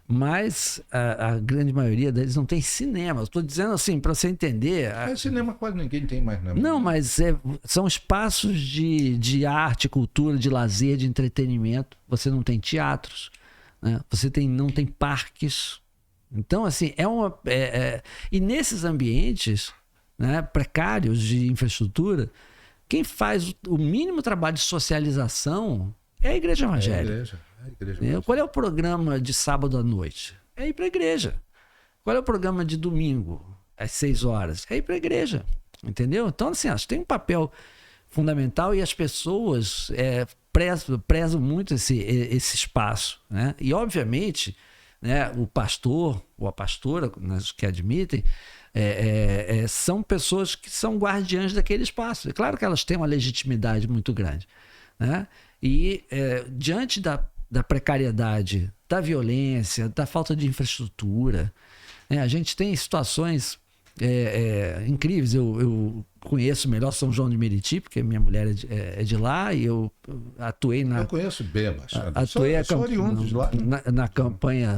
Mas a grande maioria deles não tem cinema. Estou dizendo assim, para você entender. Cinema quase ninguém tem mais, não. Não, mas são espaços de arte, cultura, de lazer, de entretenimento. Você não tem teatros, né? Você não tem parques. Então, assim, e nesses ambientes, né, precários de infraestrutura, quem faz o mínimo trabalho de socialização é a igreja evangélica. Qual é o programa de sábado à noite? É ir para a igreja. Qual é o programa de domingo, às 6 horas? É ir para a igreja. Entendeu? Então, assim, acho que tem um papel fundamental e as pessoas prezam muito esse espaço. Né? E, obviamente, né, o pastor ou a pastora, que admitem, são pessoas que são guardiãs daquele espaço. É claro que elas têm uma legitimidade muito grande. Né? E diante da precariedade, da violência, da falta de infraestrutura, né, a gente tem situações incríveis. Eu conheço melhor São João de Meriti, porque minha mulher é de lá, e eu atuei na... Eu conheço bem a Baixada. Atuei lá.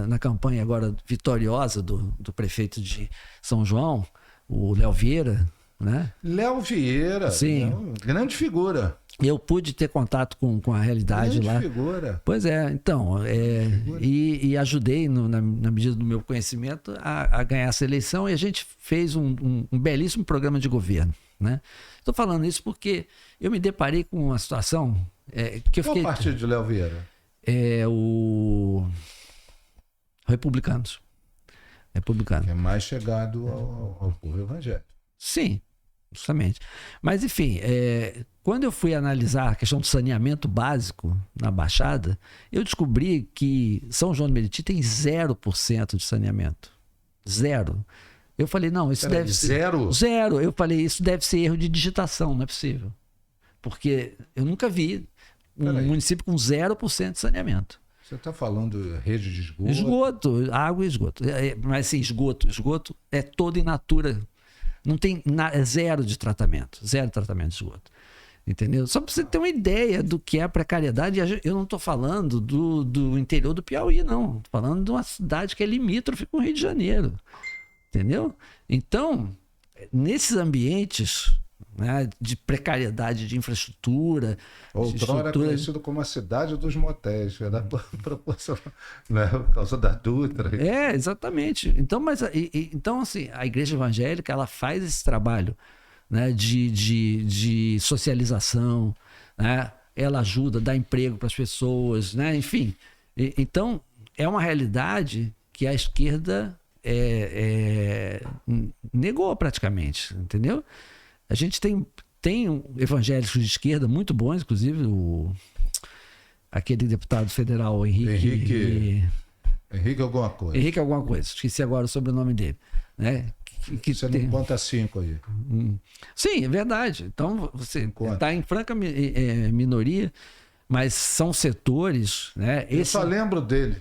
Na campanha agora vitoriosa do prefeito de São João, o Léo Vieira, né? Léo Vieira, sim. Grande figura. Eu pude ter contato com a realidade lá. Figura. Pois então, e ajudei na medida do meu conhecimento a ganhar essa eleição, e a gente fez um belíssimo programa de governo. Né? Estou falando isso porque eu me deparei com uma situação que eu fiquei... Qual partido de Léo Vieira? O Republicanos. Que é mais chegado ao povo evangélico. Sim, justamente. Mas, enfim, quando eu fui analisar a questão do saneamento básico na Baixada, eu descobri que São João de Meriti tem 0% de saneamento. 0%. Eu falei, não, isso deve ser... Zero? Zero. Eu falei, isso deve ser erro de digitação, não é possível. Porque eu nunca vi um município com 0% de saneamento. Você está falando rede de esgoto? Esgoto, água e esgoto. Mas assim, esgoto é todo in natura. Não tem zero de tratamento. Zero tratamento de esgoto. Entendeu? Só para você ter uma ideia do que é a precariedade. Eu não estou falando do interior do Piauí, não. Estou falando de uma cidade que é limítrofe com o Rio de Janeiro. Entendeu? Então, nesses ambientes, né, de precariedade de infraestrutura... Outrora conhecido como a cidade dos motéis, era proporcional, né, por causa da Dutra. Exatamente. Então, então, assim, a igreja evangélica, ela faz esse trabalho, né, de socialização, né? Ela ajuda, dá emprego para as pessoas, né? Enfim. Então, é uma realidade que a esquerda negou praticamente, entendeu? A gente tem evangélicos de esquerda muito bons, inclusive aquele deputado federal Henrique alguma coisa. Henrique alguma coisa, esqueci agora o sobrenome dele, né? Você não conta 5 aí. Sim, é verdade. Então você está em franca minoria, mas são setores, né? Eu só lembro dele.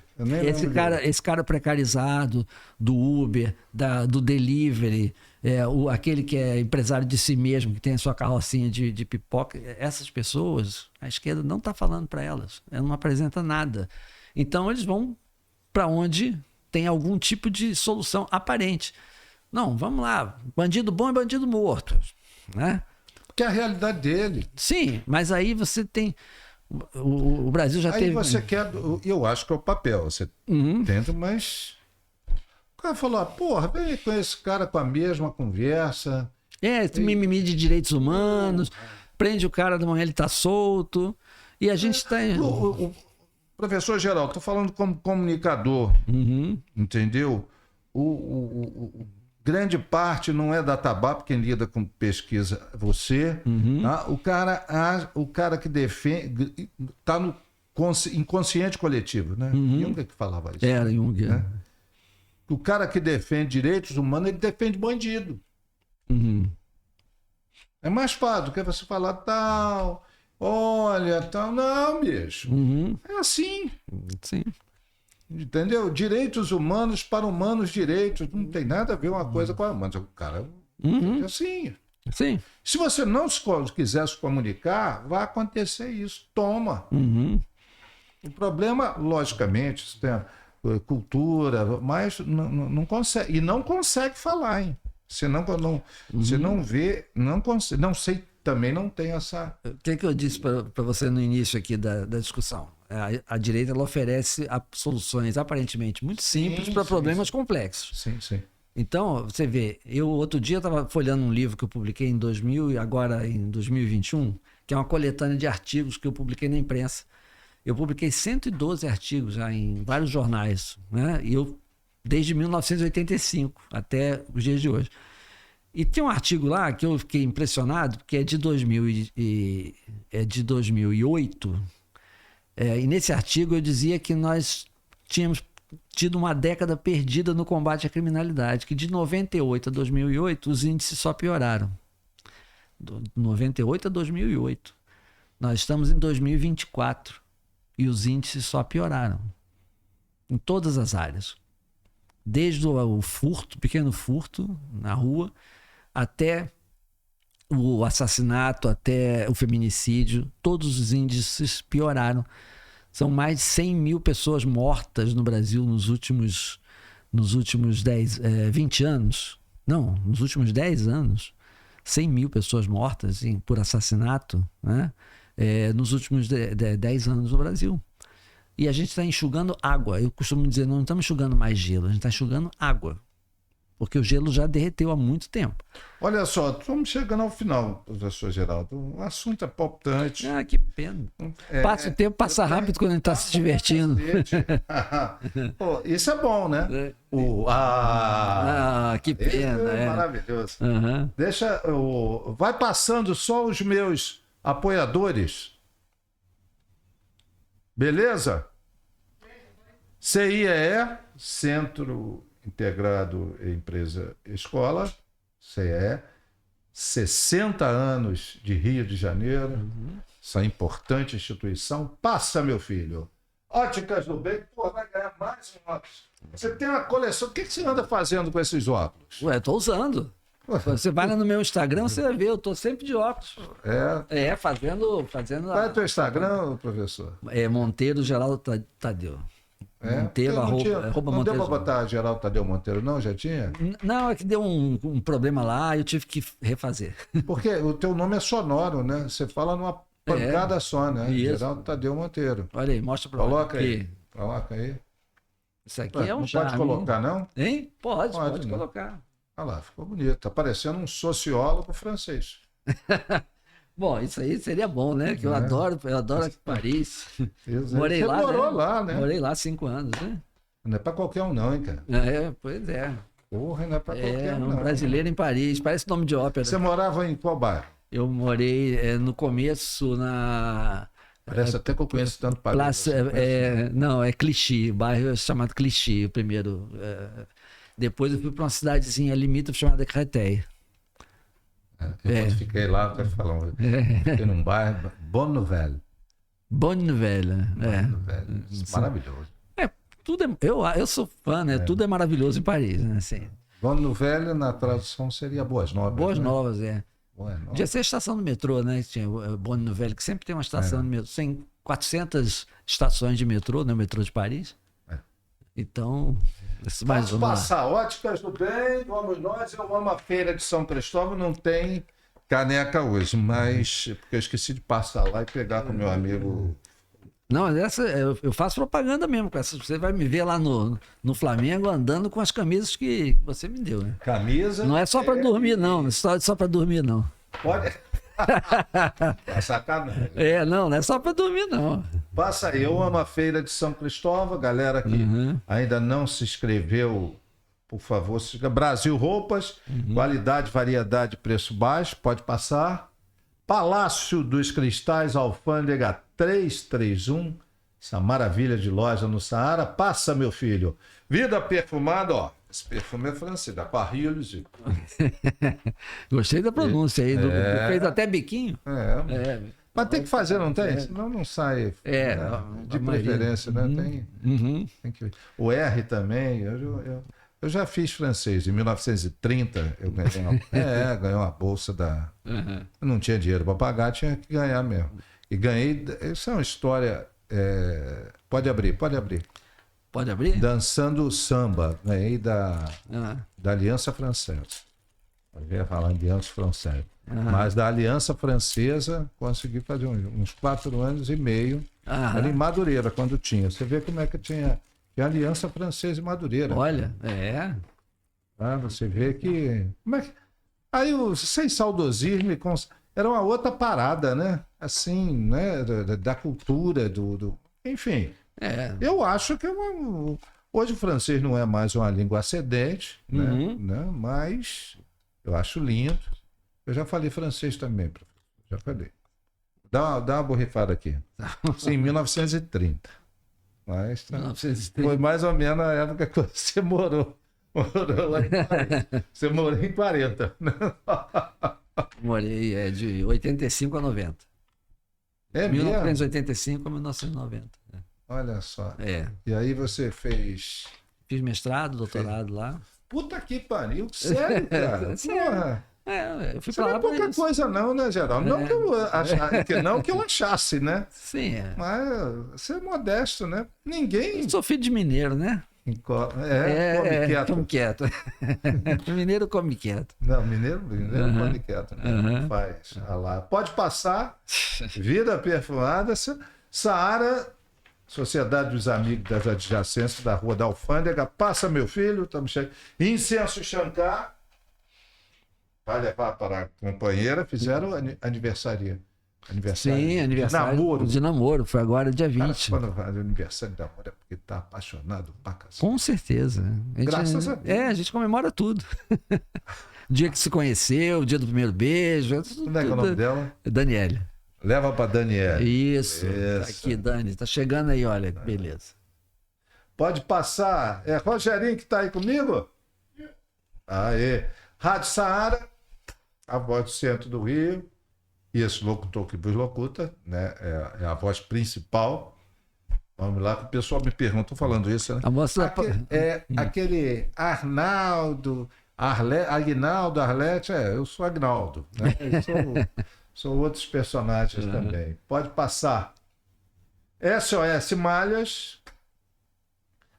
Esse cara precarizado do Uber, do delivery, aquele que é empresário de si mesmo, que tem a sua carrocinha de pipoca, essas pessoas, a esquerda não está falando para elas, ela não apresenta nada. Então eles vão para onde tem algum tipo de solução aparente. Não, vamos lá, bandido bom é bandido morto, né? porque é a realidade dele. Sim, mas aí você tem... O Brasil já Aí teve... você quer... Eu acho que é o papel. Você tenta, mas... O cara falou, porra, vem com esse cara com a mesma conversa. Mimimi de direitos humanos, prende o cara de manhã, ele tá solto, e a gente tá... O professor Geraldo, tô falando como comunicador, entendeu? Grande parte não é da Tabap, quem lida com pesquisa é você. Tá? O cara que defende está no inconsciente coletivo, né? Jung que falava isso. Era Jung. Né? O cara que defende direitos humanos, ele defende bandido. É mais fácil do que você falar tal, olha, tal. Não, bicho. É assim. Sim. Entendeu? Direitos humanos para humanos direitos. Não tem nada a ver uma coisa com a humanos. O cara é assim. Sim. Se você não quiser se comunicar, vai acontecer isso. Toma. O problema, logicamente, você tem cultura, mas não consegue. E não consegue falar, hein? Você não vê, não consegue. Não sei, também não tem essa... O que eu disse para você no início aqui da discussão? A direita ela oferece soluções aparentemente muito simples para problemas complexos. Sim, sim. Então, você vê, eu outro dia estava folheando um livro que eu publiquei em 2000 e agora em 2021, que é uma coletânea de artigos que eu publiquei na imprensa. Eu publiquei 112 artigos já em vários jornais, né? E eu desde 1985 até os dias de hoje. E tem um artigo lá que eu fiquei impressionado, que é de 2008. E nesse artigo eu dizia que nós tínhamos tido uma década perdida no combate à criminalidade, que de 98 a 2008 os índices só pioraram. De 98 a 2008. Nós estamos em 2024 e os índices só pioraram. Em todas as áreas. Desde o furto, pequeno furto na rua, até o assassinato, até o feminicídio, todos os índices pioraram. São mais de 100 mil pessoas mortas no Brasil nos últimos 20 anos. Não, nos últimos 10 anos. 100 mil pessoas mortas por assassinato, né? Nos últimos 10 anos no Brasil. E a gente está enxugando água. Eu costumo dizer, não estamos enxugando mais gelo, a gente está enxugando água. Porque o gelo já derreteu há muito tempo. Olha só, estamos chegando ao final, professor Geraldo. O assunto é palpitante. Ah, que pena. O tempo passa rápido quando a gente está se divertindo. Pô, isso é bom, né? Que pena. É maravilhoso. Uhum. Vai passando só os meus apoiadores. Beleza? CIEE, Centro Integrado Empresa Escola, CIEE, 60 anos de Rio de Janeiro, essa importante instituição. Passa, meu filho. Óticas do Bem, vai ganhar mais um óculos. Você tem uma coleção, o que você anda fazendo com esses óculos? Estou usando. Você vai lá no meu Instagram, você vai ver, eu estou sempre de óculos. Fazendo... Qual é o teu Instagram, professor? Monteiro Geraldo Tadeu. Monteiro, não Monteiro. Deu para botar Geraldo Tadeu Monteiro, não? Já tinha? Não, é que deu um problema lá e eu tive que refazer. Porque o teu nome é sonoro, né? Você fala numa pancada só, né? Isso. Geraldo Tadeu Monteiro. Olha aí, mostra para Coloca aí. Isso aqui é um não charme. Pode colocar, não? Hein? Pode né? colocar. Olha lá, ficou bonito. Tá parecendo um sociólogo francês. Bom, isso aí seria bom, né? Que eu adoro Paris. Morei Você lá, morou lá, né? Morei lá 5 anos, né? Não é pra qualquer um, não, hein, cara? Pois é. Porra, não é pra qualquer um, não. Brasileiro em Paris, parece nome de ópera. Você morava em qual bairro? Eu morei no começo na... Parece até que eu conheço tanto Paris. Não, é Clichy, o bairro é chamado Clichy, o primeiro. Depois eu fui para uma cidadezinha limítrofe chamada Créteil. Eu fiquei lá, até falando. Fiquei num bairro, Bonne Nouvelle. Bonne Nouvelle, Maravilhoso. Eu sou fã, né? Tudo é maravilhoso em Paris, né? Assim. Bonne Nouvelle, na tradução, seria Boas Novas. Boas né? Novas, Podia ser a estação do metrô, né? Tinha Bonne Nouvelle, que sempre tem uma estação de metrô. Tem 400 estações de metrô, né? O metrô de Paris. Então, Vamos passar. Óticas do Bem, vamos nós. Eu amo a Feira de São Cristóvão, não tem caneca hoje, mas porque eu esqueci de passar lá e pegar com o meu amigo. Não, eu faço propaganda mesmo com essa. Você vai me ver lá no Flamengo andando com as camisas que você me deu, né? Camisa. Não é só para dormir, não. Não é só para dormir, não. Pode. Tá sacanagem. Não é só para dormir, não. Passa aí, eu amo a Feira de São Cristóvão, galera que ainda não se inscreveu, por favor, se inscreva. Brasil Roupas, qualidade, variedade, preço baixo, pode passar. Palácio dos Cristais, Alfândega 331, essa maravilha de loja no Saara. Passa, meu filho. Vida perfumada, ó. Esse perfume é francês, da Parrilhos. Gostei da pronúncia aí. Fez até biquinho. Mas tem que fazer, não tem? Senão não sai. De preferência, né? Tem que... O R também. Eu já fiz francês. Em 1930, eu ganhei uma bolsa da... Eu não tinha dinheiro para pagar, tinha que ganhar mesmo. E ganhei... Isso é uma história... Pode abrir. Pode abrir? Dançando samba. Ganhei da Aliança Francesa. Eu ia falar Aliança Francesa. Mas da Aliança Francesa, consegui fazer uns 4 anos e meio. Era em Madureira, quando tinha. Você vê como é que tinha Aliança Francesa em Madureira. Olha, Você vê que... Como é que... Aí, sem saudosismo, era uma outra parada, né? Assim, né? Da cultura, Enfim, eu acho que hoje o francês não é mais uma língua ascendente, né? Mas eu acho lindo. Eu já falei francês também, professor. Já falei. Dá uma borrifada aqui. Sim, em 1930. Mas 1930. Foi mais ou menos a época que você morou lá em 40. Você morou em 40. Morei de 85 a 90. 1985 a 1990. Olha só. É. E aí você fez... Fiz mestrado, doutorado lá. Puta que pariu. Sério, cara? Porra. Eu fui Isso pra não lá é pouca coisa não, né, Geraldo? Não que eu achasse, né? Sim, Mas você é modesto, né? Ninguém... Eu sou filho de mineiro, né? Come quieto. Mineiro come quieto. Não, mineiro come quieto. Né? Faz. Lá. Pode passar. Vida perfumada. Saara, Sociedade dos Amigos das Adjacências da Rua da Alfândega. Passa, meu filho. Estamos chegando. Incenso Shankar. Vai levar para a companheira. Fizeram aniversário. Sim, aniversário de namoro. Foi agora dia 20. Cara, quando vai aniversário de namoro é porque tá apaixonado pra cacete. Com certeza. Graças a Deus. A gente comemora tudo. Dia que se conheceu, dia do primeiro beijo. Como é que é o nome dela? Daniele. Leva pra Daniele. Isso. Tá aqui, Dani. Tá chegando aí, olha. Beleza. Pode passar. É Rogerinho que tá aí comigo? Aê. Rádio Saara, a voz do centro do Rio. E esse locutor que vos locuta, né? É a voz principal. Vamos lá, que o pessoal me pergunta, estou falando isso, né? Aquele Agnaldo, Arlete, eu sou Agnaldo, né? Eu sou outros personagens também. Pode passar. SOS Malhas,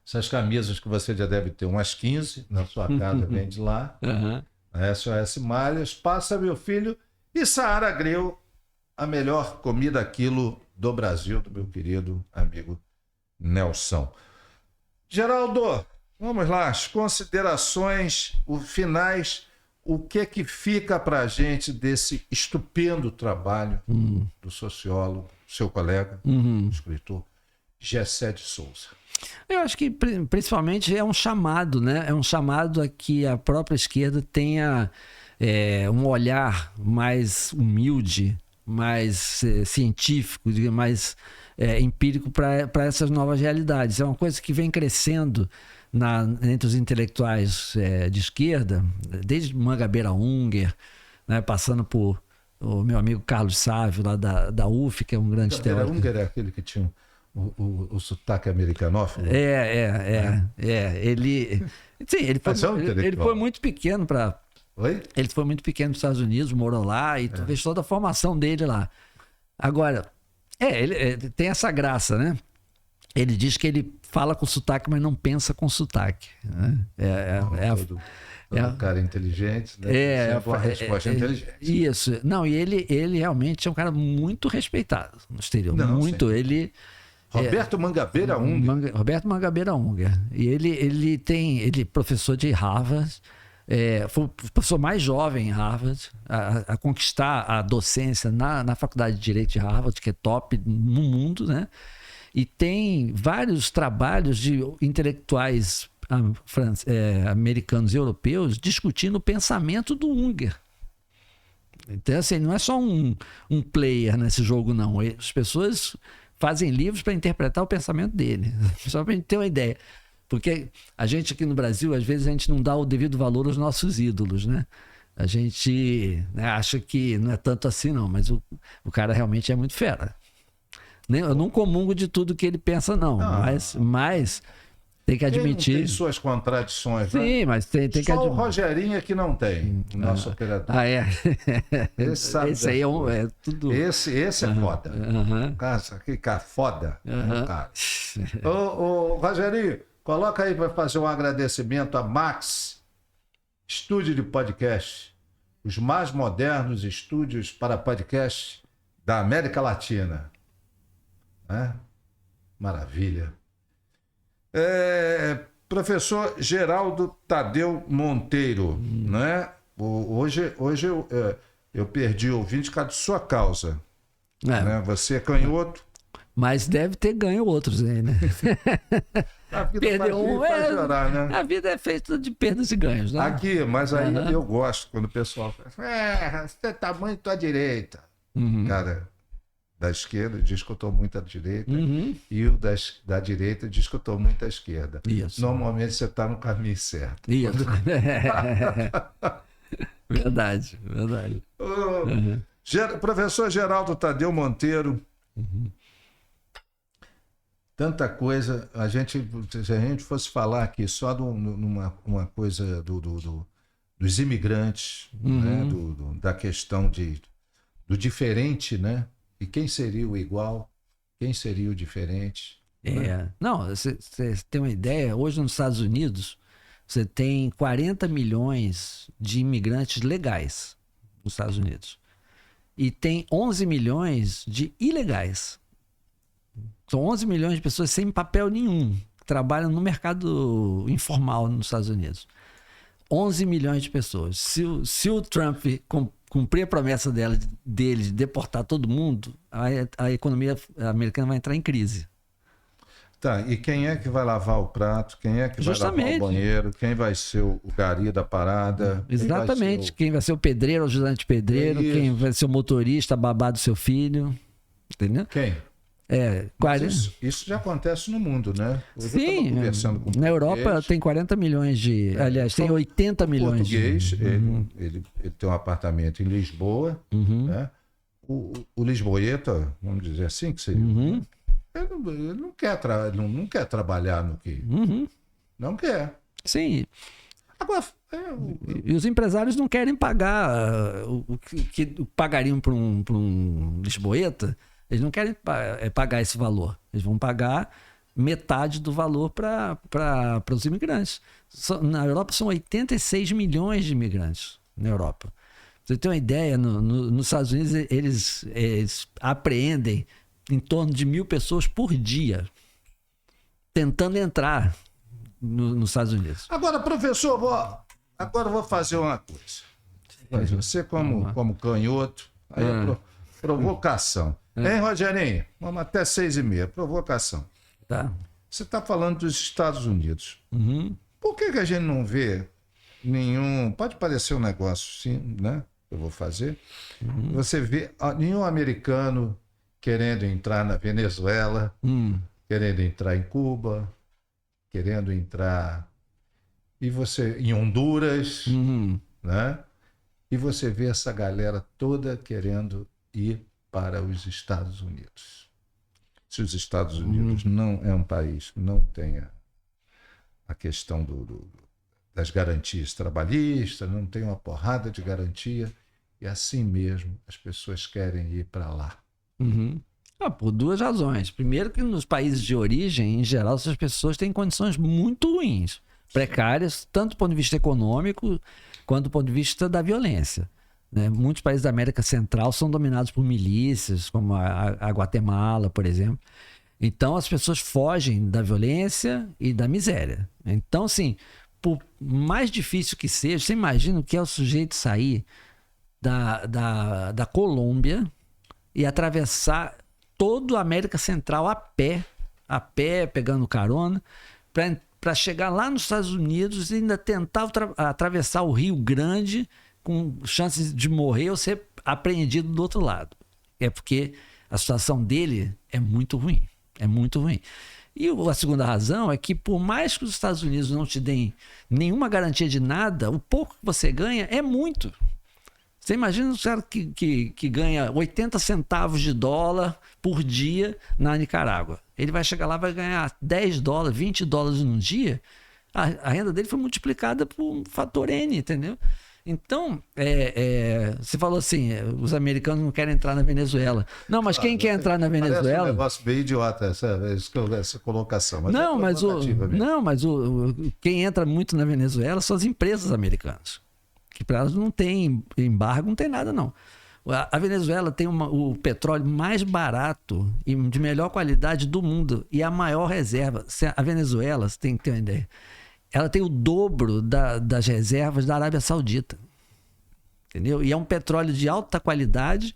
essas camisas que você já deve ter umas 15 na sua casa, vende lá. SOS Malhas, passa, meu filho. E Saara Grill, a melhor comida quilo do Brasil, do meu querido amigo Nelson. Geraldo, vamos lá, as considerações finais, o que fica para a gente desse estupendo trabalho do sociólogo, seu colega, escritor, Gessé de Souza. Eu acho que principalmente é um chamado, né? É um chamado a que a própria esquerda tenha um olhar mais humilde, mais científico, mais empírico para essas novas realidades. É uma coisa que vem crescendo entre os intelectuais de esquerda, desde Mangabeira Unger, né, passando por o meu amigo Carlos Sávio, lá da UF, que é um grande teórico. Unger é aquele que tinha o sotaque americanófilo? Ele foi muito pequeno para... Oi? Ele foi muito pequeno nos Estados Unidos, morou lá e tu fez toda a formação dele lá. Agora, ele tem essa graça, né? Ele diz que ele fala com sotaque, mas não pensa com sotaque. Né? Todo cara inteligente, né? Uma resposta inteligente. Isso. Não, e ele realmente é um cara muito respeitado no exterior. Não, muito. sim. Ele... Roberto Mangabeira Unger. Roberto Mangabeira Unger. E ele é professor de Harvard, foi o professor mais jovem em Harvard a conquistar a docência na Faculdade de Direito de Harvard, que é top no mundo, né? E tem vários trabalhos de intelectuais americanos e europeus discutindo o pensamento do Unger. Então, assim, não é só um player nesse jogo, não. As pessoas fazem livros para interpretar o pensamento dele. Só para a gente ter uma ideia. Porque a gente aqui no Brasil, às vezes, a gente não dá o devido valor aos nossos ídolos, né? A gente, né, acha que não é tanto assim, não. Mas o cara realmente é muito fera. Eu não comungo de tudo que ele pensa, não. Mas tem que admitir... Ele tem suas contradições, né? Sim, mas tem que admitir. Só o Rogerinho que não tem, o nosso operador. É? Esse aí é tudo... Esse é foda. Que cara foda. Cara. Ô, Rogerinho, coloca aí para fazer um agradecimento a Max, estúdio de podcast. Os mais modernos estúdios para podcast da América Latina. Maravilha. Professor Geraldo Tadeu Monteiro, né? Hoje eu perdi o ouvinte por causa de sua causa. Né? Você é canhoto. Mas deve ter ganho outros aí, né? A vida faz chorar, né? A vida é feita de perdas e ganhos, né? Aqui, mas aí eu gosto quando o pessoal fala, você tá muito à direita. Cara, da esquerda diz que eu estou muito à direita, e o da direita diz que eu estou muito à esquerda. Isso. Normalmente você está no caminho certo. Isso. Verdade. Professor Geraldo Tadeu Monteiro, tanta coisa, se a gente fosse falar aqui só numa coisa dos imigrantes, né? Da questão do diferente, né? E quem seria o igual? Quem seria o diferente? Né? Não, você tem uma ideia, hoje nos Estados Unidos, você tem 40 milhões de imigrantes legais nos Estados Unidos. E tem 11 milhões de ilegais. São 11 milhões de pessoas sem papel nenhum, que trabalham no mercado informal nos Estados Unidos. 11 milhões de pessoas. Se o Trump cumprir a promessa dele de deportar todo mundo, a economia americana vai entrar em crise. Tá, e quem é que vai lavar o prato? Quem é que vai lavar o banheiro? Quem vai ser o gari da parada? Exatamente. Quem vai ser o pedreiro, o ajudante pedreiro, quem vai ser o motorista, babá do seu filho. Entendeu? Quem? Isso já acontece no mundo, né? Sim, na Europa tem 40 milhões de... Aliás, tem 80 milhões português, ele tem um apartamento em Lisboa, né? O lisboeta, vamos dizer assim, que seria... Ele não quer trabalhar no que... Não quer. Sim. Agora... E os empresários não querem pagar o que pagariam para um lisboeta. Eles não querem pagar esse valor. Eles vão pagar metade do valor para os imigrantes. Na Europa são 86 milhões de imigrantes na Europa. Pra você ter uma ideia, nos Estados Unidos eles apreendem em torno de 1.000 pessoas por dia tentando entrar nos Estados Unidos. Agora, professor, agora eu vou fazer uma coisa. Você como canhoto, aí provocação. Hein, Rogerinho? Vamos até 6h30. Provocação. Tá. Você está falando dos Estados Unidos. Por que a gente não vê nenhum... Pode parecer um negócio, sim, né? Eu vou fazer. Você vê nenhum americano querendo entrar na Venezuela, querendo entrar em Cuba, querendo entrar... em Honduras, né? E você vê essa galera toda querendo ir para os Estados Unidos. Se os Estados Unidos não é um país que não tenha a questão das garantias trabalhistas, não tem uma porrada de garantia, e assim mesmo as pessoas querem ir para lá. Por duas razões. Primeiro que nos países de origem, em geral, essas pessoas têm condições muito ruins, precárias, tanto do ponto de vista econômico quanto do ponto de vista da violência. Né? Muitos países da América Central são dominados por milícias, como a Guatemala, por exemplo. Então, as pessoas fogem da violência e da miséria. Então, assim, por mais difícil que seja, você imagina o que é o sujeito sair da Colômbia e atravessar toda a América Central a pé, pegando carona, para chegar lá nos Estados Unidos e ainda tentar atravessar o Rio Grande com chances de morrer ou ser apreendido do outro lado. É porque a situação dele é muito ruim. É muito ruim. E a segunda razão é que, por mais que os Estados Unidos não te deem nenhuma garantia de nada, o pouco que você ganha é muito. Você imagina um cara que ganha 80 centavos de dólar por dia na Nicarágua. Ele vai chegar lá, vai ganhar 10 dólares, 20 dólares num dia. A renda dele foi multiplicada por um fator N, entendeu? Então, você falou assim, os americanos não querem entrar na Venezuela. Não, mas quem quer entrar na Venezuela... Parece um negócio bem idiota essa colocação. Mas mas quem entra muito na Venezuela são as empresas americanas. Que para elas não tem embargo, não tem nada, não. A Venezuela tem o petróleo mais barato e de melhor qualidade do mundo e a maior reserva. A Venezuela, você tem que ter uma ideia, ela tem o dobro das reservas da Arábia Saudita. Entendeu? E é um petróleo de alta qualidade,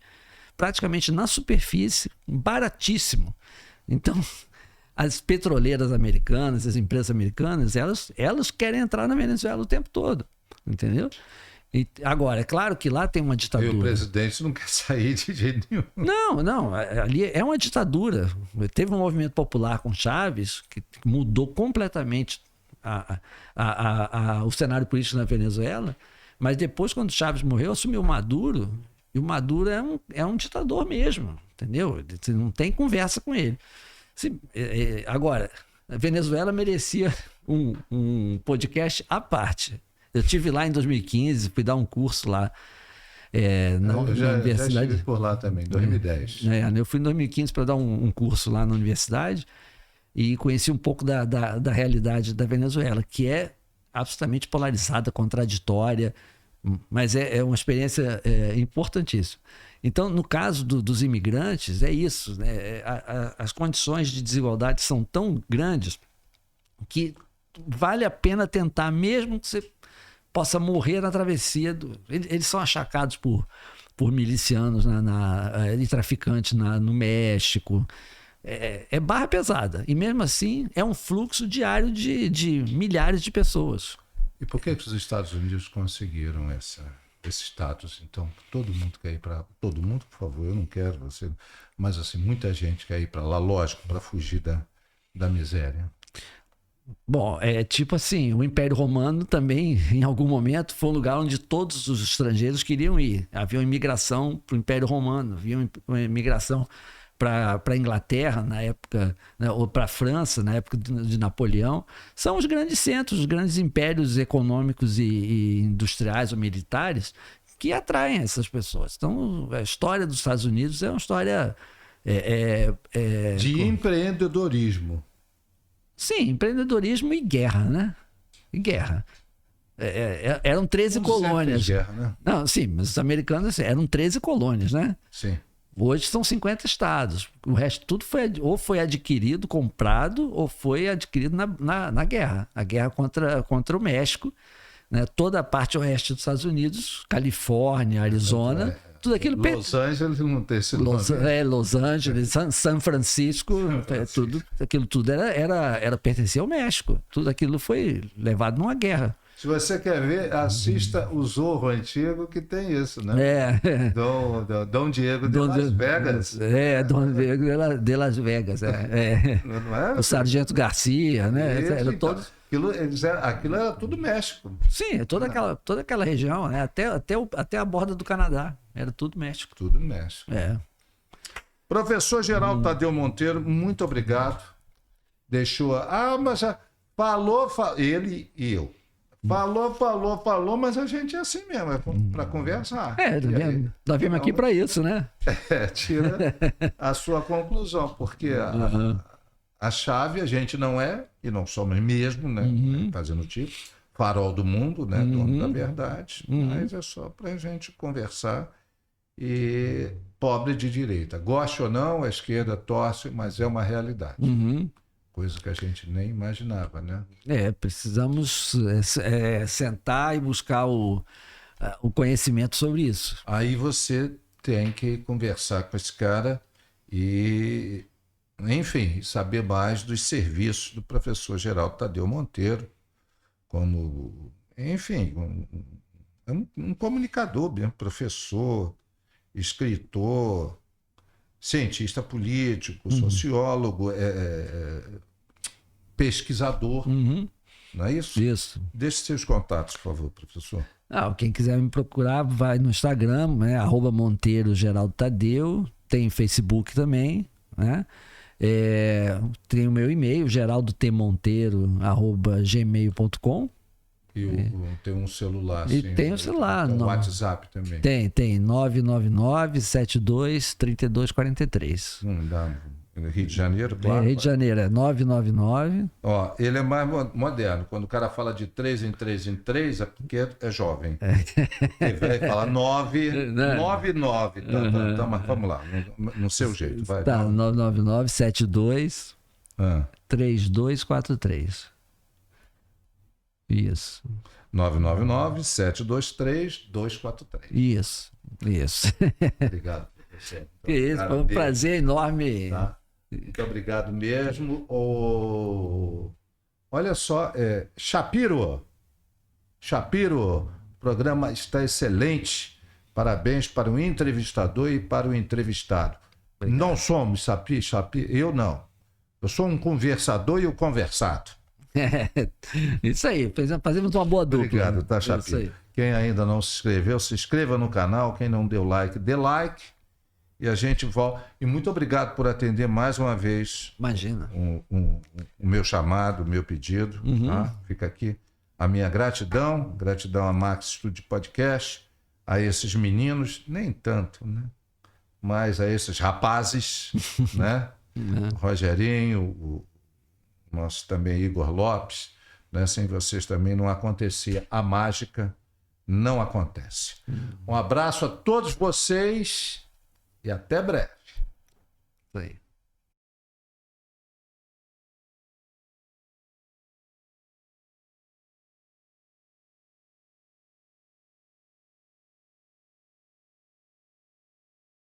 praticamente na superfície, baratíssimo. Então, as petroleiras americanas, as empresas americanas, elas querem entrar na Venezuela o tempo todo. Entendeu? Agora, é claro que lá tem uma ditadura. E o presidente não quer sair de jeito nenhum. Não. Ali é uma ditadura. Teve um movimento popular com Chávez que mudou completamente o cenário político na Venezuela, mas depois, quando Chávez morreu, assumiu o Maduro, e o Maduro é um ditador mesmo, entendeu? Você não tem conversa com ele. Agora, a Venezuela merecia um podcast à parte. Eu estive lá em 2015, fui dar um curso lá na universidade. Já estive por lá também, em 2010. Eu fui em 2015 para dar um curso lá na universidade e conheci um pouco da realidade da Venezuela, que é absolutamente polarizada, contraditória, mas é uma experiência importantíssima. Então, no caso dos imigrantes, é isso, né? As condições de desigualdade são tão grandes que vale a pena tentar, mesmo que você possa morrer na travessia. Eles são achacados por milicianos e traficantes no México. É barra pesada. E mesmo assim, é um fluxo diário de milhares de pessoas. E por que os Estados Unidos conseguiram esse status? Então, todo mundo quer ir para... Todo mundo, por favor, eu não quero você... Mas, assim, muita gente quer ir para lá, lógico, para fugir da miséria. Bom, tipo assim, o Império Romano também, em algum momento, foi um lugar onde todos os estrangeiros queriam ir. Havia uma imigração para o Império Romano, havia uma imigração para a Inglaterra, na época, né, ou para a França, na época de Napoleão. São os grandes centros, os grandes impérios econômicos e industriais ou militares que atraem essas pessoas. Então, a história dos Estados Unidos é uma história... de empreendedorismo. Sim, empreendedorismo e guerra, né? E guerra. Eram 13 colônias. Guerra, né? Não, sim, mas os americanos assim, eram 13 colônias, né? Sim. Hoje são 50 estados. O resto tudo foi adquirido, comprado, ou foi adquirido na guerra. A guerra contra o México, né? Toda a parte oeste dos Estados Unidos, Califórnia, Arizona... Tudo aquilo Los Angeles não tem esse nome. Los Angeles, São Francisco, aquilo tudo pertencia ao México. Tudo aquilo foi levado numa guerra. Se você quer ver, assista o Zorro antigo, que tem isso, né? Dom Diego de Las Vegas. Dom Diego de Las Vegas. Não é? O Sargento Garcia, né? Aquilo era tudo México. Sim, toda aquela região, né? Até a borda do Canadá. Era tudo México. Tudo México. Professor Geraldo Tadeu Monteiro, muito obrigado. Mas já falou, ele e eu. Falou, mas a gente é assim mesmo, é para conversar. Nós viemos aqui para isso, né? Tira a sua conclusão, porque a chave a gente não é, e não somos mesmo, né? Fazendo tipo, farol do mundo, né? Dono da verdade, mas é só para a gente conversar. E pobre de direita. Goste ou não, a esquerda torce, mas é uma realidade. Coisa que a gente nem imaginava, né? Precisamos sentar e buscar o conhecimento sobre isso. Aí você tem que conversar com esse cara e, enfim, saber mais dos serviços do professor Geraldo Tadeu Monteiro, como, enfim, um comunicador mesmo, professor, escritor, cientista político, sociólogo, pesquisador, não é isso? Isso. Deixe seus contatos, por favor, professor. Quem quiser me procurar, vai no Instagram, né? @Monteiro Geraldo Tadeu, tem Facebook também, né? Tem o meu e-mail, geraldotmonteiro@gmail.com. E tem um celular, E assim, tem um celular. Tem um WhatsApp também. Tem 999-723243. Dá Rio de Janeiro, claro. Rio de Janeiro é 999. Ó, ele é mais moderno. Quando o cara fala de 3 em 3 em 3, é porque é jovem. Ele vai falar 999. Tá, mas vamos lá, no seu jeito. Vai, Tá, 999-723243. Isso. 999-723-243. Isso. Obrigado, professor. Que isso, foi um prazer enorme. Tá? Muito obrigado mesmo. Olha só, Shapiro, o programa está excelente. Parabéns para o entrevistador e para o entrevistado. Obrigado. Não somos Shapiro, eu não. Eu sou um conversador e o conversado. Isso aí, fazemos uma boa dupla. Obrigado, tá, Shapiro? Quem ainda não se inscreveu, se inscreva no canal. Quem não deu like, dê like. E a gente volta. E muito obrigado por atender mais uma vez. Imagina. O meu chamado, o meu pedido. Tá? Fica aqui a minha gratidão. Gratidão a Max Studio Podcast, a esses meninos, nem tanto, né? Mas a esses rapazes, né? Rogerinho, o nosso também Igor Lopes, né? Sem vocês também não acontecia. A mágica não acontece. Um abraço a todos vocês e até breve. Isso aí.